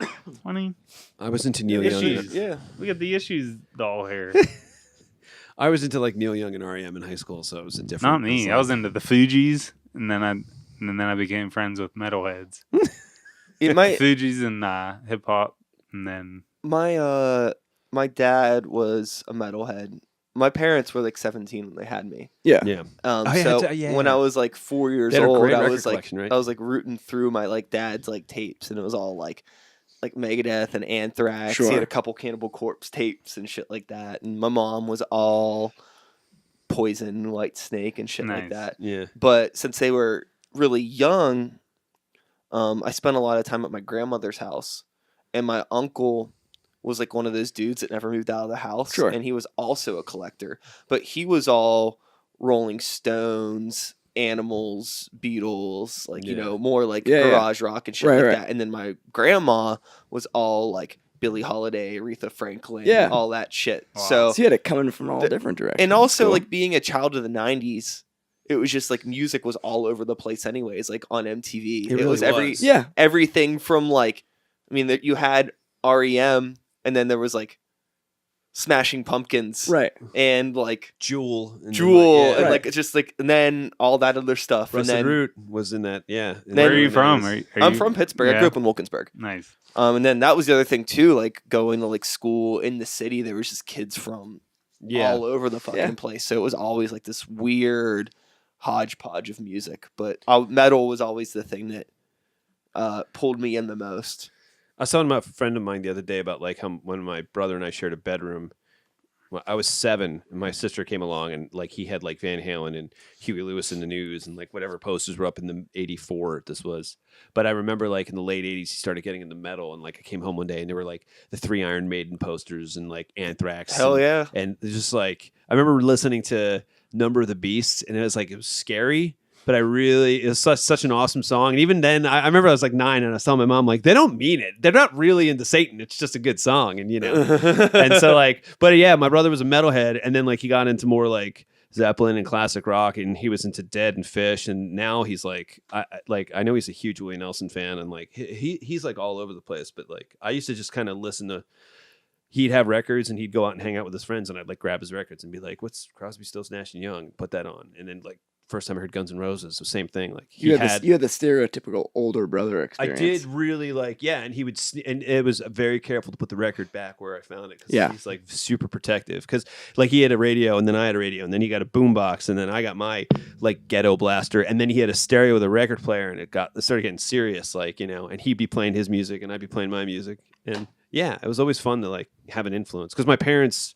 20. I was into Neil Young. Issues. Yeah. We got the issues doll hair. I was into like Neil Young and REM in high school, so it was a different. Not me. I was into the Fugees, and then I became friends with metalheads. It might. Fugees and hip hop, and then My dad was a metalhead. My parents were like 17 when they had me. Yeah. Yeah. So yeah. when I was like 4 years They had a old, great I record was like collection, right? I was like rooting through my like dad's like tapes, and it was all like Megadeth and Anthrax. He Sure. had a couple Cannibal Corpse tapes and shit like that. And my mom was all Poison, White Snake, and shit like Nice. that. Yeah. But since they were really young, I spent a lot of time at my grandmother's house, and my uncle was like one of those dudes that never moved out of the house. Sure. And he was also a collector, but he was all Rolling Stones, Animals, Beatles, like, you Yeah. know, more like Yeah, yeah. garage rock and shit Right, like right. that. And then my grandma was all like Billie Holiday, Aretha Franklin, Yeah. all that shit. Wow. So, So you had it coming from all different directions. and also Cool. like being a child of the 90s, it was just like music was all over the place anyways, like on MTV. It really was was. Yeah. everything from like, I mean, that you had REM, and then there was like Smashing Pumpkins, Right. and like Jewel. And then, Jewel, like, and Right. like it's just like, and then all that other stuff, Rusted and then Root was in that. Yeah. In Then- where are you the from? 90s. I'm from Pittsburgh. I Yeah. grew up in Wilkinsburg. Nice. And then that was the other thing too, like going to like school in the city. There was just kids from Yeah. all over the fucking Yeah. place, so it was always like this weird hodgepodge of music, but metal was always the thing that pulled me in the most. I was telling a friend of mine the other day about like how when my brother and I shared a bedroom. Well, I was 7, and my sister came along, and like he had like Van Halen and Huey Lewis in the news, and like whatever posters were up in the '84 this was. But I remember like in the late '80s, he started getting into metal, and like I came home one day, and there were like the 3 Iron Maiden posters and like Anthrax. Hell yeah! And just like I remember listening to Number of the Beast, and it was scary. But it was such an awesome song. And even then, I remember I was like 9 and I was telling my mom, like, they don't mean it. They're not really into Satan. It's just a good song. And, and so like, but yeah, my brother was a metalhead. And then like he got into more like Zeppelin and classic rock, and he was into Dead and Fish. And now he's like, I know he's a huge Willie Nelson fan. And like, he's like all over the place. But like, I used to just kind of listen to, he'd have records and he'd go out and hang out with his friends. And I'd like grab his records and be like, what's Crosby, Stills, Nash and Young? Put that on. And then like, first time I heard Guns N' Roses, the same thing. Like you had the stereotypical older brother experience. I did really like, and he would, and it was very careful to put the record back where I found it. Cause he's like super protective. Cause like he had a radio, and then I had a radio, and then he got a boombox, and then I got my like ghetto blaster, and then he had a stereo with a record player, and it started getting serious, like, and he'd be playing his music and I'd be playing my music. And yeah, it was always fun to like have an influence. Cause my parents,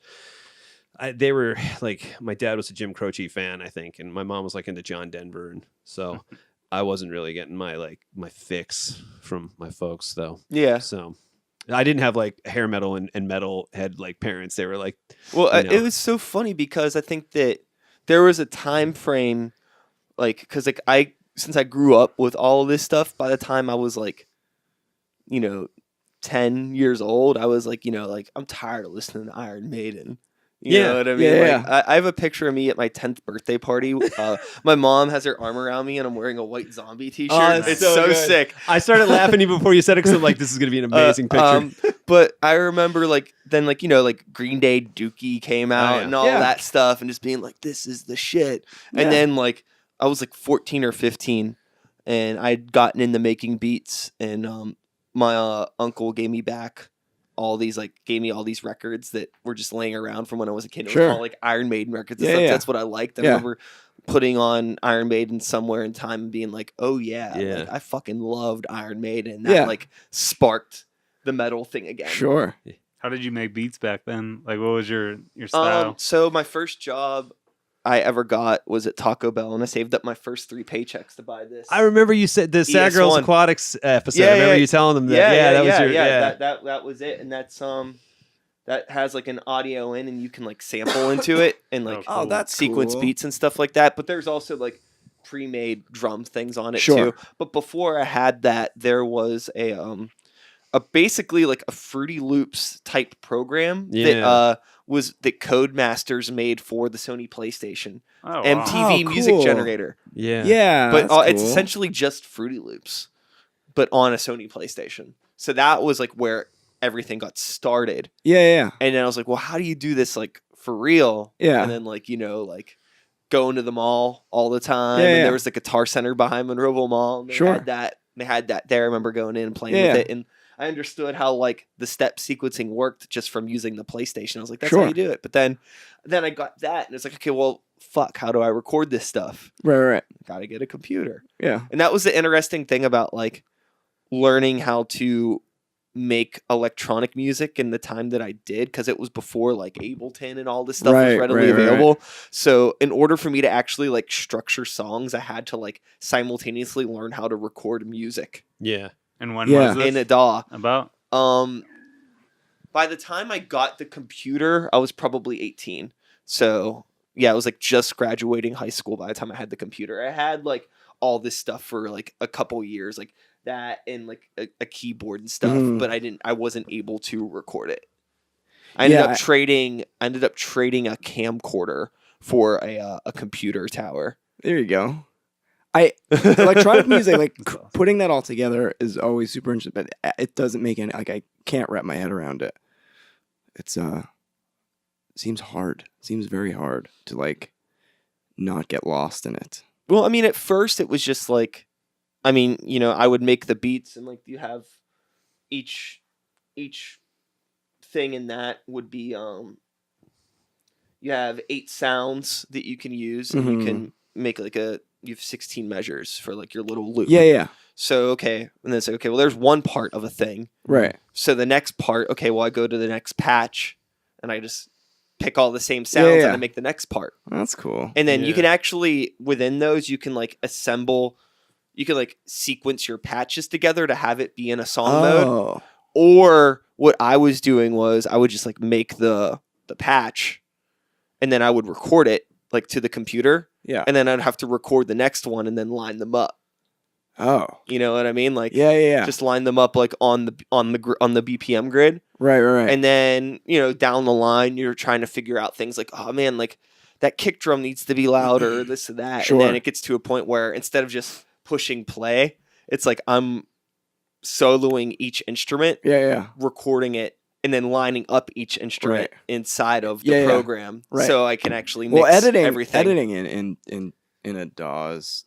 they were like, my dad was a Jim Croce fan, I think, and my mom was like into John Denver, and so I wasn't really getting my fix from my folks though. Yeah. So I didn't have like hair metal and metal head like parents. They were like, well, it was so funny because I think that there was a time frame, like, because like since I grew up with all of this stuff, by the time I was like, 10 years old, I was like, I'm tired of listening to Iron Maiden. You know what I mean? Yeah. Like, I have a picture of me at my 10th birthday party. My mom has her arm around me, and I'm wearing a white zombie t-shirt. Oh, it's so sick. I started laughing even before you said it, because I'm like, this is going to be an amazing picture. But I remember, like, then, like, like Green Day Dookie came out and all that stuff, and just being like, this is the shit. Yeah. And then, like, I was, like, 14 or 15, and I'd gotten into making beats, and my uncle gave me all these records that were just laying around from when I was a kid. It was all like Iron Maiden records. That's what I liked. I remember putting on Iron Maiden somewhere in time and being like, oh yeah. Like, I fucking loved Iron Maiden. That like sparked the metal thing again. Sure. How did you make beats back then? Like, what was your style? So my first job I ever got was at Taco Bell, and I saved up my first 3 paychecks to buy this. I remember you said the Sad Girls Aquatics episode. I remember you telling them that. That was it, and that's that has like an audio in, and you can like sample into it and like that's sequence cool. beats and stuff like that. But there's also like pre-made drum things on it too. But before I had that, there was a basically like a Fruity Loops type program that Codemasters made for the Sony PlayStation. MTV Music Generator. Yeah. But it's essentially just Fruity Loops, but on a Sony PlayStation. So that was like where everything got started. Yeah. And then I was like, well, how do you do this like for real? Yeah. And then like, going to the mall all the time. And there was the Guitar Center behind Monroeville Mall. And they had that there. I remember going in and playing with it. And I understood how like the step sequencing worked just from using the PlayStation. I was like, that's how you do it. But then I got that, and it's like, okay, well, fuck, how do I record this stuff? Right. Got to get a computer. Yeah. And that was the interesting thing about like learning how to make electronic music in the time that I did, because it was before like Ableton and all this stuff was readily available. So in order for me to actually like structure songs, I had to like simultaneously learn how to record music. Yeah. And when was this? In a DAW. About? By the time I got the computer, I was probably 18. So yeah, I was like just graduating high school by the time I had the computer. I had like all this stuff for like a couple years, like that and like a keyboard and stuff, but I wasn't able to record it. I ended up trading a camcorder for a computer tower. There you go. Electronic music, like putting that all together is always super interesting, but it doesn't make any, like I can't wrap my head around it. It's seems hard. Seems very hard to like not get lost in it. Well, I mean, at first it was just like, I mean, I would make the beats and like you have each thing in that would be you have 8 sounds that you can use, and you can make like you have 16 measures for like your little loop. Yeah. So, okay. And then it's like, okay, well, there's one part of a thing. Right. So the next part, okay, well, I go to the next patch and I just pick all the same sounds and I make the next part. That's cool. And then you can actually, within those, you can like assemble, you can like sequence your patches together to have it be in a song mode. Or what I was doing was I would just like make the patch and then I would record it like to the computer. Yeah. And then I'd have to record the next one and then line them up. Oh. You know what I mean? Like just line them up like on the BPM grid. Right. And then, you know, down the line you're trying to figure out things like, oh man, like that kick drum needs to be louder, this or that. Sure. And then it gets to a point where instead of just pushing play, it's like I'm soloing each instrument, recording it, and then lining up each instrument inside of the program, so I can actually mix everything. Editing in a DAW is,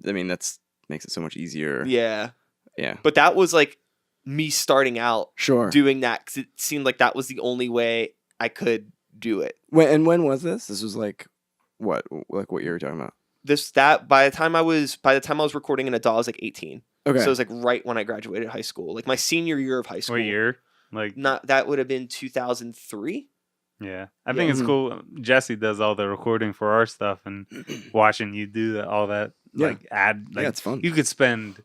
I mean, that's makes it so much easier. Yeah. Yeah. But that was like me starting out doing that because it seemed like that was the only way I could do it. When was this? This was like what you were talking about? By the time I was recording in a DAW, I was like 18. Okay. So it was like right when I graduated high school, like my senior year of high school. What year? Like that would have been 2003. Yeah, I think it's cool. Jesse does all the recording for our stuff, and watching you do all that, like it's fun. You could spend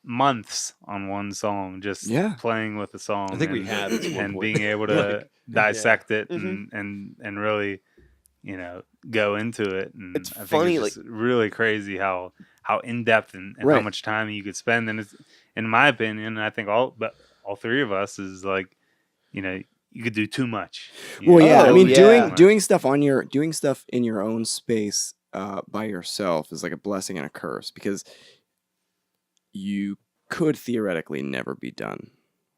months on one song just playing with the song. I think we have and being able to dissect it and really, you know, go into it. And it's I funny, think it's really crazy how in depth and how much time you could spend. And it's, in my opinion, I think all three of us is like, you know, you could do too much. I mean, doing stuff in your own space by yourself is like a blessing and a curse, because you could theoretically never be done.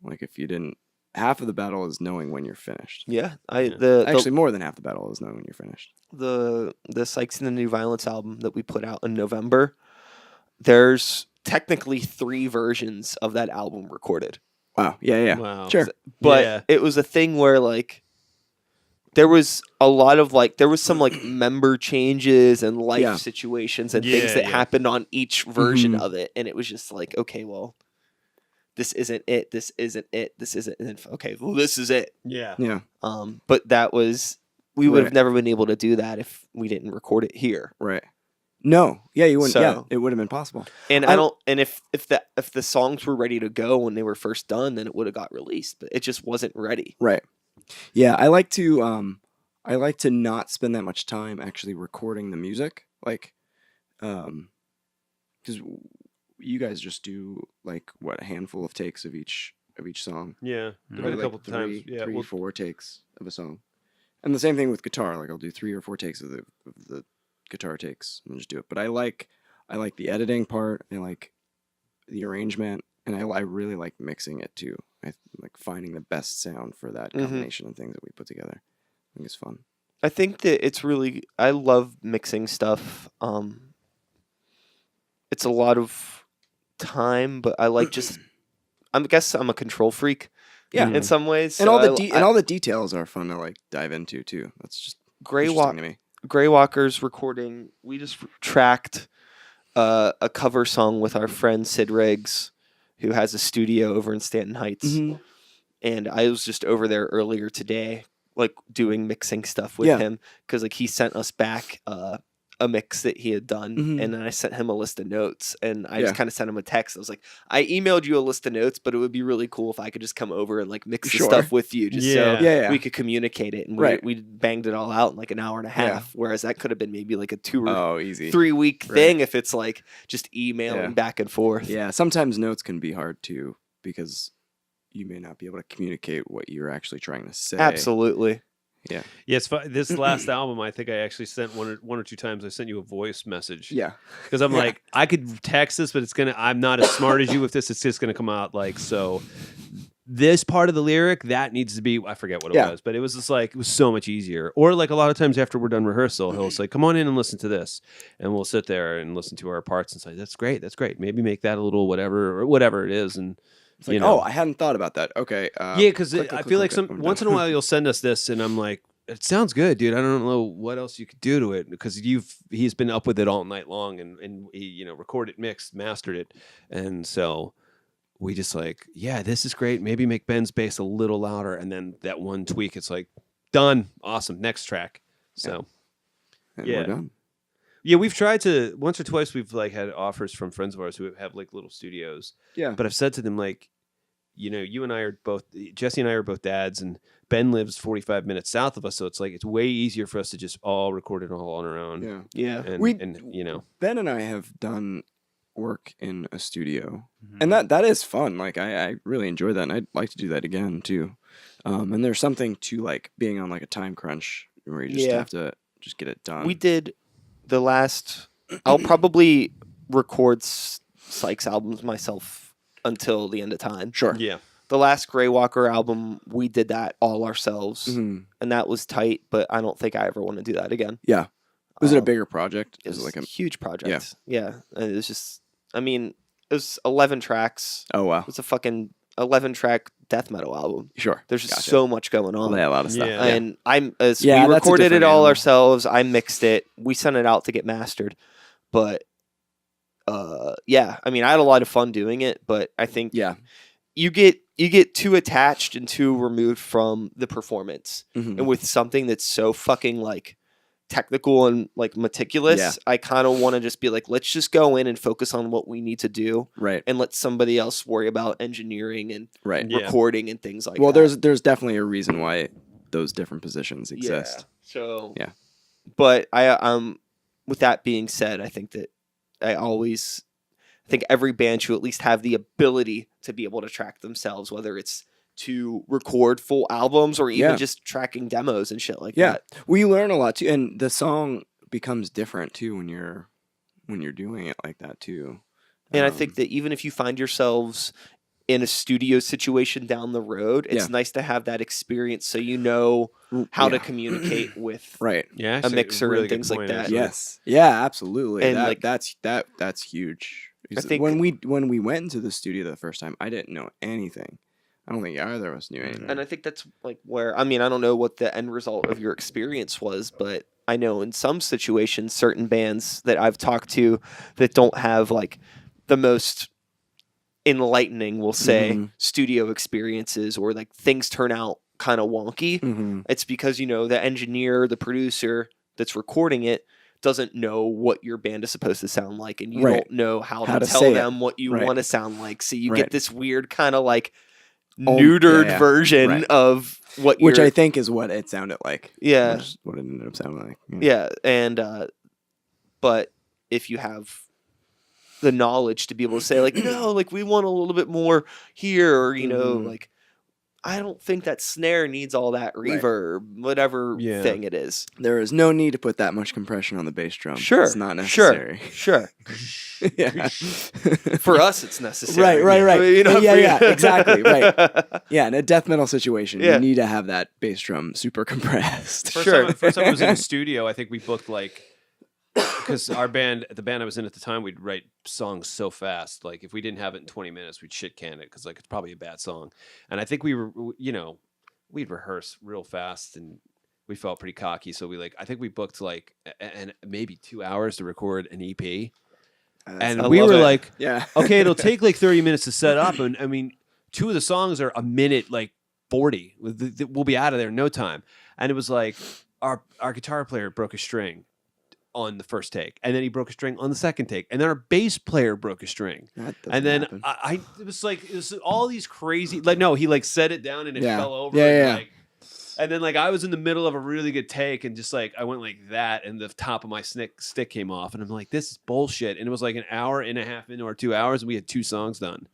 Like if you didn't, half of the battle is knowing when you're finished. Yeah, actually more than half the battle is knowing when you're finished. The Sikes and the New Violence album that we put out in November, there's technically 3 versions of that album recorded. Wow. Yeah. Wow. Sure. But it was a thing where like there was a lot of like there was some like member changes and life situations and things that happened on each version of it, and it was just like, okay, well, this isn't it, this isn't it, this isn't, and then okay, well, this is it. Yeah. But that was we would have never been able to do that if we didn't record it here. Right. No. Yeah, you wouldn't. So, it would have been possible. And and if the songs were ready to go when they were first done, then it would have got released, but it just wasn't ready. Right. Yeah, I like to not spend that much time actually recording the music, like, because you guys just do like what, a handful of takes of each song. Yeah, Maybe a couple times. Yeah, 4 takes of a song, and the same thing with guitar. Like I'll do 3 or 4 takes of the guitar takes and just do it. But I like the editing part. I like the arrangement, and I really like mixing it too. I like finding the best sound for that combination of things that we put together. I think it's fun. I think that it's really, I love mixing stuff. It's a lot of time, but I like I guess I'm a control freak. Yeah, in some ways. And so all the details are fun to like dive into too. That's just interesting to me. Greywalker's recording, we just tracked a cover song with our friend Sid Riggs, who has a studio over in Stanton Heights. And I was just over there earlier today, like doing mixing stuff with him, because like he sent us back a mix that he had done, and then I sent him a list of notes, and I just kind of sent him a text. I was like, I emailed you a list of notes, but it would be really cool if I could just come over and like mix the stuff with you, just so we could communicate it, and we banged it all out in like an hour and a half, whereas that could have been maybe like a 2 or 3 week thing if it's like just emailing back and forth. Yeah, sometimes notes can be hard too, because you may not be able to communicate what you're actually trying to say. Absolutely. Yeah. Yes. This last album, I think I actually sent one or 2 times. I sent you a voice message. Yeah. Because I'm like, I could text this, but I'm not as smart as you with this. It's just gonna come out like so. This part of the lyric that needs to be, I forget what it was, but it was just like, it was so much easier. Or like a lot of times after we're done rehearsal, he'll say, come on in and listen to this. And we'll sit there and listen to our parts and say, that's great. Maybe make that a little whatever it is. And it's like, I hadn't thought about that. Okay. Yeah, because I feel like once in a while you'll send us this, and I'm like, it sounds good, dude. I don't know what else you could do to it because he's been up with it all night long and he recorded, mixed, mastered it, and so we just like, yeah, this is great. Maybe make Ben's bass a little louder, and then that one tweak, it's like done, awesome, next track. So And we're done. Yeah, we've tried to once or twice. We've like had offers from friends of ours who have like little studios. Yeah, but I've said to them like, you and I are both Jesse and I are both dads, and Ben lives 45 minutes south of us, so it's like it's way easier for us to just all record it all on our own. Yeah. And Ben and I have done work in a studio, and that is fun. Like I really enjoy that, and I'd like to do that again too. And there's something to like being on like a time crunch where you just have to just get it done. We did the last. I'll probably record Sikes albums myself until the end of time. Sure. Yeah. The last Grey Walker album, we did that all ourselves, and that was tight. But I don't think I ever want to do that again. Yeah. Was it a bigger project? It was like a huge project. Yeah. Yeah. And it was just. I mean, it was 11 tracks. Oh wow. It was a fucking 11-track death metal album. Sure. There's just so much going on. Yeah, a lot of stuff. Yeah. And we that's a recorded it different all animal. ourselves. I mixed it. We sent it out to get mastered. But I mean, I had a lot of fun doing it, but I think you get too attached and too removed from the performance. And with something that's so fucking like technical and like meticulous, I kind of want to just be like, let's just go in and focus on what we need to do, right? And let somebody else worry about engineering and recording and things like that. Well, there's definitely a reason why those different positions exist. So but with that being said, I think that I think every band should at least have the ability to be able to track themselves, whether it's to record full albums or even just tracking demos and shit like that. We learn a lot too, and the song becomes different too when you're doing it like that too. And I think that even if you find yourselves in a studio situation down the road, it's nice to have that experience so you know how to communicate with a mixer and things like that. Yes. Yeah, absolutely. And that's huge. I think when we went into the studio the first time, I didn't know anything. I don't think either of us knew anything. And I think that's like where, I mean, I don't know what the end result of your experience was, but I know in some situations, certain bands that I've talked to that don't have like the most enlightening, we'll say, studio experiences, or like things turn out kind of wonky. It's because, the engineer, the producer that's recording it doesn't know what your band is supposed to sound like, and you don't know how to tell them what you want to sound like. So you get this weird kind of like neutered version of which I think is what it sounded like. Yeah. What it ended up sounding like. Yeah. And but if you have the knowledge to be able to say like, no, like we want a little bit more here, or like I don't think that snare needs all that reverb, whatever thing it is. There is no need to put that much compression on the bass drum. Sure. It's not necessary. Sure. Yeah. For us, it's necessary. Right. Exactly. Right. Yeah. In a death metal situation, you need to have that bass drum super compressed. First time I was in a studio, I think we booked like, because the band I was in at the time, we'd write songs so fast. Like if we didn't have it in 20 minutes, we'd shit can it because like it's probably a bad song. And I think we'd rehearse real fast and we felt pretty cocky. So I think we booked like and maybe 2 hours to record an EP. And we were like, okay, it'll take like 30 minutes to set up. And I mean, 2 of the songs are a minute, like 40. We'll be out of there in no time. And it was like our guitar player broke a string on the first take, and then he broke a string on the second take, and then our bass player broke a string, and then it was all these crazy he like set it down and it fell over, and then like I was in the middle of a really good take and just like I went like that and the top of my stick came off and I'm like, this is bullshit. And it was like an hour and a half into our 2 hours and we had 2 songs done.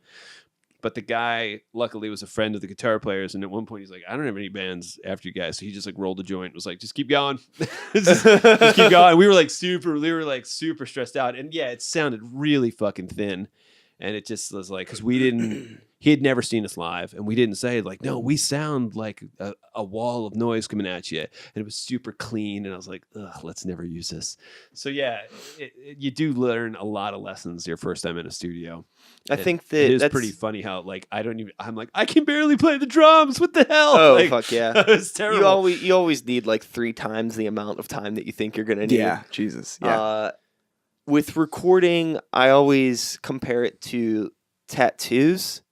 But the guy, luckily, was a friend of the guitar players, and at one point he's like, "I don't have any bands after you guys," so he just like rolled a joint, and was like, "Just keep going, just keep going." We were like super stressed out, and it sounded really fucking thin. And it just was like, because he had never seen us live, and we didn't say like, no, we sound like a wall of noise coming at you, and it was super clean. And I was like, ugh, let's never use this. So yeah, you do learn a lot of lessons your first time in a studio. I think that it is pretty funny how like I'm like, I can barely play the drums. What the hell? Oh, like, fuck yeah. It was terrible. You always need like 3 times the amount of time that you think you're gonna need. Yeah, Jesus. Yeah. With recording, I always compare it to tattoos.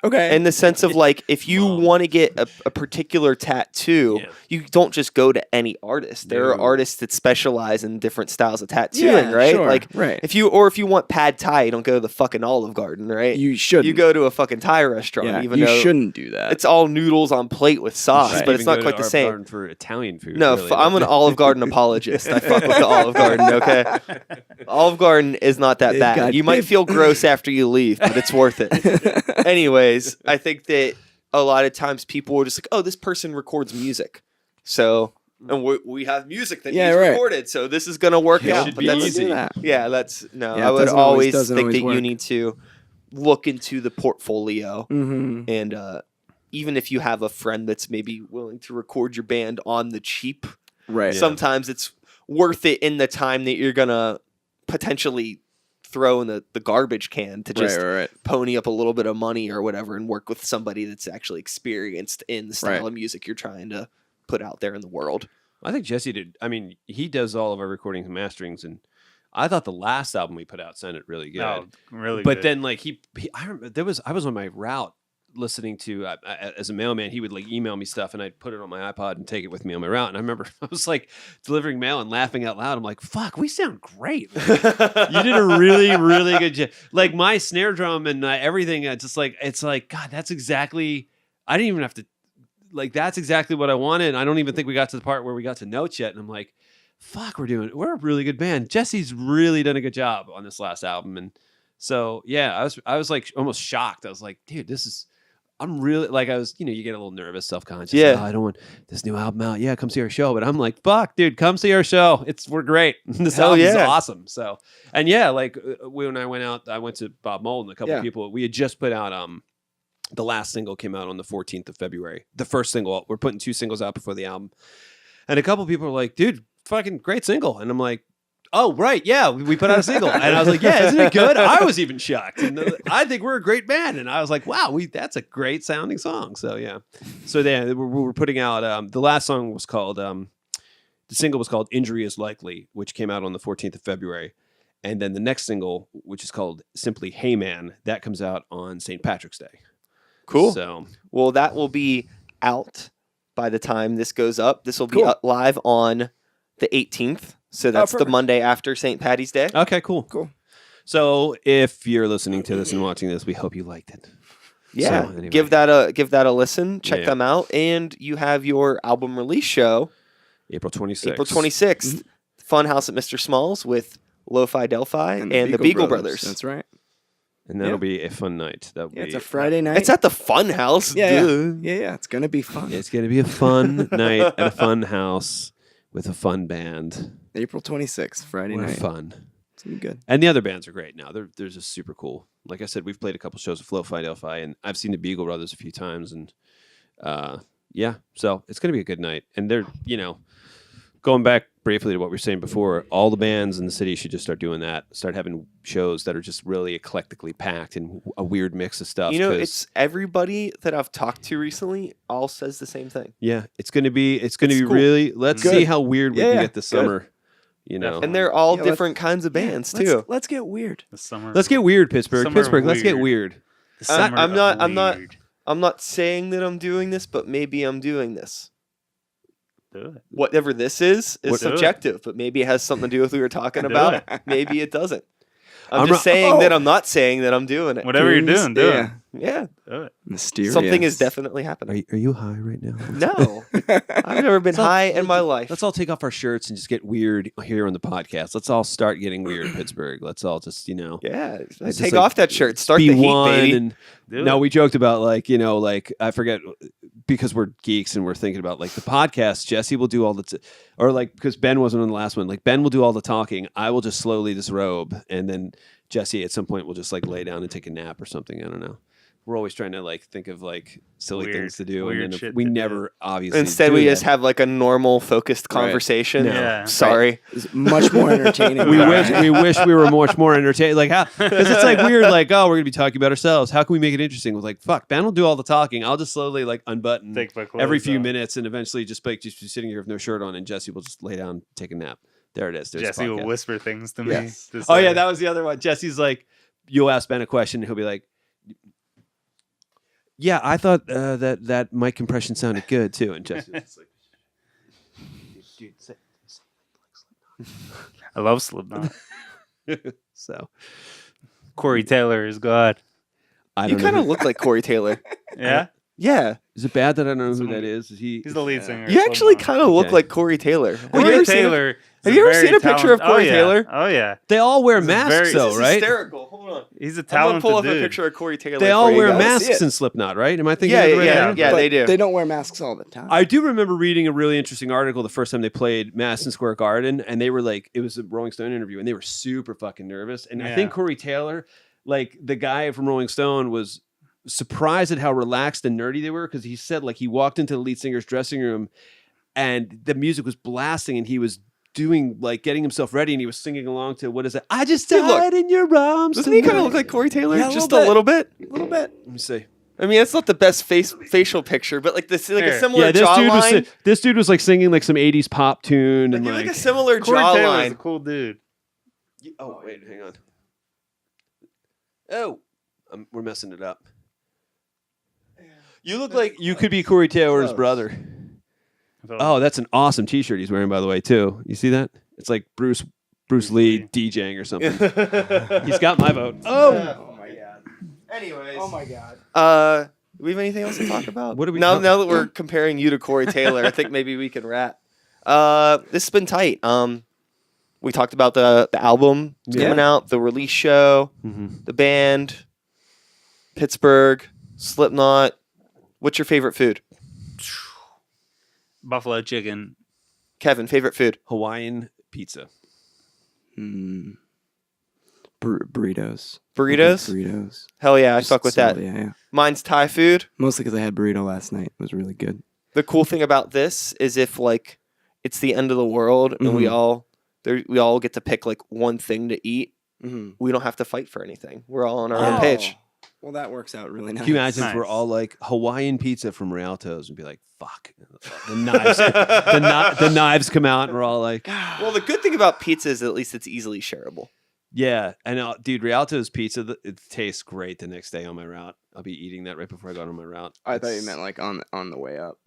Okay. In the sense of like, if you want to get a particular tattoo, you don't just go to any artist. There are artists that specialize in different styles of tattooing, right? Sure, like, right. if you want pad thai, you don't go to the fucking Olive Garden, right? You should. You go to a fucking Thai restaurant. Yeah, even you though shouldn't do that. it's all noodles on plate with sauce, Right. but it's not quite the same. Garden for Italian food. No, really. I'm an Olive Garden apologist. I fuck with the Olive Garden, okay? Olive Garden is not that bad. You might feel gross after you leave, but it's worth it. Anyways, I think that a lot of times people are just like, oh, this person records music. So, and we have music that he's recorded, so this is going to work out. Should But be that's easy. Yeah, that's, no, Yeah, I would always doesn't think always that work. you need to look into the portfolio. Mm-hmm. And even if you have a friend that's maybe willing to record your band on the cheap, Right. sometimes it's worth it in the time that you're gonna potentially throw in the garbage can to just right. pony up a little bit of money or whatever and work with somebody that's actually experienced in the style of music you're trying to put out there in the world. I think Jesse did. I mean, he does all of our recordings and masterings, and I thought the last album we put out sounded really good. Oh, really but good. then like I remember I was on my route listening to as a mailman, he would like email me stuff, and I'd put it on my iPod and take it with me on my route. And I remember I was like delivering mail and laughing out loud. I'm like, "Fuck, we sound great! Like, you did a really, really good job." Like my snare drum and everything. Just like it's like God, that's exactly. I didn't even have to. Like that's exactly what I wanted. I don't even think we got to the part where we got to notes yet. And I'm like, "Fuck, we're a really good band." Jesse's really done a good job on this last album, and so yeah, I was like almost shocked. I was like, "Dude, this is." I'm really like I was, you get a little nervous, self-conscious. Yeah, I don't want this new album out. Yeah, come see our show. But I'm like, fuck, dude, come see our show. We're great. This album is awesome. So, and yeah, like when I went out, I went to Bob Mould and a couple of people. We had just put out the last single came out on the 14th of February. The first single. We're putting 2 singles out before the album, and a couple of people were like, dude, fucking great single. And I'm like, oh, right. Yeah, we put out a single. And I was like, yeah, isn't it good? I was even shocked. And I think we're a great band. And I was like, wow, that's a great sounding song. So, yeah. So, yeah, we're putting out, the last song was called, the single was called Injury is Likely, which came out on the 14th of February. And then the next single, which is called simply Hey Man, that comes out on St. Patrick's Day. Cool. So, well, that will be out by the time this goes up. This will be live on the 18th. So that's the Monday after St. Patty's Day. Okay, cool. Cool. So if you're listening to this and watching this, we hope you liked it. Yeah, so, anyway. give that a listen. Check them out, and you have your album release show, April 26th. April 26th, Funhouse at Mr. Small's with Lo-Fi Delphi and the Beagle Brothers. That's right. And that'll be a fun night. It's a Friday night. It's at the Funhouse. Yeah. It's gonna be fun. It's gonna be a fun night at a fun house with a fun band. April 26th, Friday night. Fun. It's gonna be good. And the other bands are great now. They're just super cool. Like I said, we've played a couple shows with Lo-Fi Delphi, and I've seen the Beagle Brothers a few times, and so it's gonna be a good night. And they're, going back briefly to what we were saying before, all the bands in the city should just start doing that. Start having shows that are just really eclectically packed and a weird mix of stuff. It's everybody that I've talked to recently all says the same thing. Yeah, it's gonna be cool. Really. Let's Good. see how weird we can get this Good. summer. And they're all different kinds of bands too. Let's get weird. The summer. Let's get weird, Pittsburgh. Summer Pittsburgh, let's get weird. weird. The summer I'm not saying that I'm doing this, but maybe I'm doing this. Do it. Whatever this is Do it. subjective, but maybe it has something to do with what we were talking Do about. it. Maybe it doesn't. I'm just saying that I'm not saying that I'm doing it. Whatever you're doing, do it. Yeah. Do it. Mysterious. Something is definitely happening. Are you high right now? No. I've never been high in my life. Let's all take off our shirts and just get weird here on the podcast. Let's all start getting weird, Pittsburgh. Let's all just, Yeah. It's Take just off that shirt. Start be the heat, one. baby. And no, we joked about I forget because we're geeks and we're thinking about like the podcast, Jesse will do all the, or like, because Ben wasn't on the last one, like Ben will do all the talking. I will just slowly disrobe. And then Jesse at some point will just like lay down and take a nap or something. I don't know. We're always trying to like think of like silly things to do. And then we never obviously Instead, we just have like a normal focused conversation. No. Yeah. Sorry. It's much more entertaining. we wish we were much more entertaining. Like how, because it's like weird, like, oh, we're gonna be talking about ourselves. How can we make it interesting? With like, fuck, Ben will do all the talking. I'll just slowly like unbutton every few minutes and eventually just be sitting here with no shirt on and Jesse will just lay down, take a nap. There it is. There's Jesse will whisper things to me. Oh yeah, that was the other one. Jesse's like, you'll ask Ben a question and he'll be like, yeah, I thought that mic compression sounded good too. And Jesse's like, dude, say I love Slipknot. so Corey Taylor is God. You kind of look like Corey Taylor. Yeah? Yeah. Is it bad that I don't know who that is? He's the lead singer. You actually kind of look like Corey Taylor. Corey Taylor. Have you ever seen a picture of Corey Taylor? Oh yeah. They all wear masks though, right? Hysterical. Hold on. He's a I'm talented gonna pull up dude. a picture of Corey Taylor. They all for you wear guys. masks in Slipknot, right? Am I thinking? of the right guy? Yeah, they do. They don't wear masks all the time. I do remember reading a really interesting article the first time they played Madison Square Garden, and they were like, it was a Rolling Stone interview, and they were super fucking nervous. And I think Corey Taylor, like the guy from Rolling Stone, was surprised at how relaxed and nerdy they were because he said like he walked into the lead singer's dressing room, and the music was blasting, and he was doing like getting himself ready, and he was singing along to what is it? I just died in your arms. Doesn't he kind of look like Corey Taylor? Yeah, Just a little bit. A little bit. Let me see. I mean, it's not the best facial picture, but like this, like a similar Yeah, jawline. this dude was like singing like some '80s pop tune, and Like a similar Corey Taylor's a jawline. cool dude. Oh wait, hang on. Oh, we're messing it up. You look like you could be Corey Taylor's brother. Oh, that's an awesome T-shirt he's wearing, by the way, too. You see that? It's like Bruce Lee DJing or something. He's got my vote. Oh my god. Anyways. Oh my god. Do we have anything else to talk about? What do we now that we're comparing you to Corey Taylor, I think maybe we can wrap. This has been tight. We talked about the album coming out, the release show, the band, Pittsburgh, Slipknot. What's your favorite food? Buffalo chicken. Kevin, favorite food? Hawaiian pizza. Burritos. Burritos? Hell yeah, I stuck with that. Yeah. Mine's Thai food. Mostly because I had burrito last night. It was really good. The cool thing about this is if like it's the end of the world and we all get to pick like one thing to eat, we don't have to fight for anything. We're all on our own page. Well, that works out really nice. Can you imagine if we're all like Hawaiian pizza from Rialto's and be like, fuck. The knives, the knives come out and we're all like, Well, the good thing about pizza is at least it's easily shareable. yeah. And dude, Rialto's pizza, it tastes great the next day on my route. I'll be eating that right before I go on my route. I thought you meant like on the way up.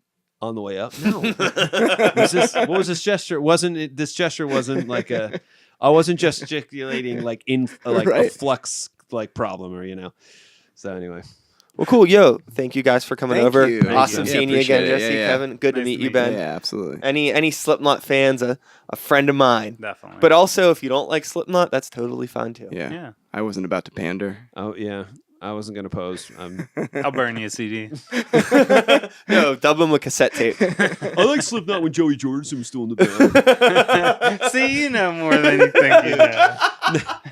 On the way up? No. What was this gesture? This gesture wasn't like I wasn't gesticulating like in like a flux like problem or So anyway. Well, cool. Yo, thank you guys for coming over. You. Awesome seeing you again, Jesse, Yeah. Kevin. Good to Nice meet to you, meet Ben. Yeah, absolutely. Any Slipknot fans, a friend of mine. Definitely. But also, if you don't like Slipknot, that's totally fine too. Yeah. I wasn't about to pander. Oh yeah. I wasn't gonna pose. I'll burn you a CD. No, dub him a cassette tape. I like Slipknot when Joey Jordison was still in the band. See, you know more than you think you know.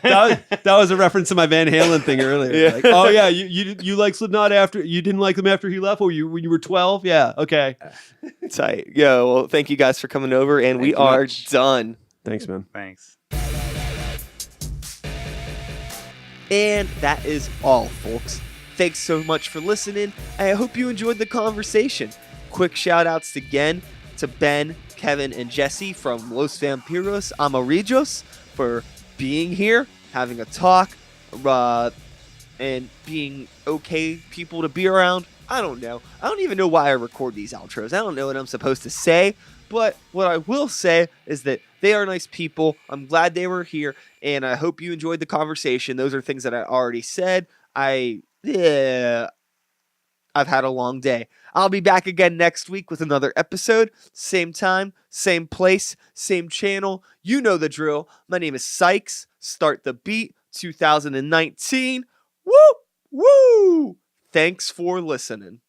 that was a reference to my Van Halen thing earlier. Yeah. Like, oh yeah, you like Slipknot after you didn't like them after he left, or when you were 12? Yeah, okay. Tight. Yo, well, thank you guys for coming over, and we are done. Thanks, man. Thanks. And that is all, folks. Thanks so much for listening. I hope you enjoyed the conversation. Quick shout outs again to Ben, Kevin, and Jesse from Los Vampiros Amarillos for being here, having a talk, and being okay people to be around. I don't know. I don't even know why I record these outros. I don't know what I'm supposed to say. But what I will say is that they are nice people. I'm glad they were here, and I hope you enjoyed the conversation. Those are things that I already said. I've had a long day. I'll be back again next week with another episode. Same time, same place, same channel. You know the drill. My name is Sikes. Start the Beat 2019. Woo! Woo! Thanks for listening.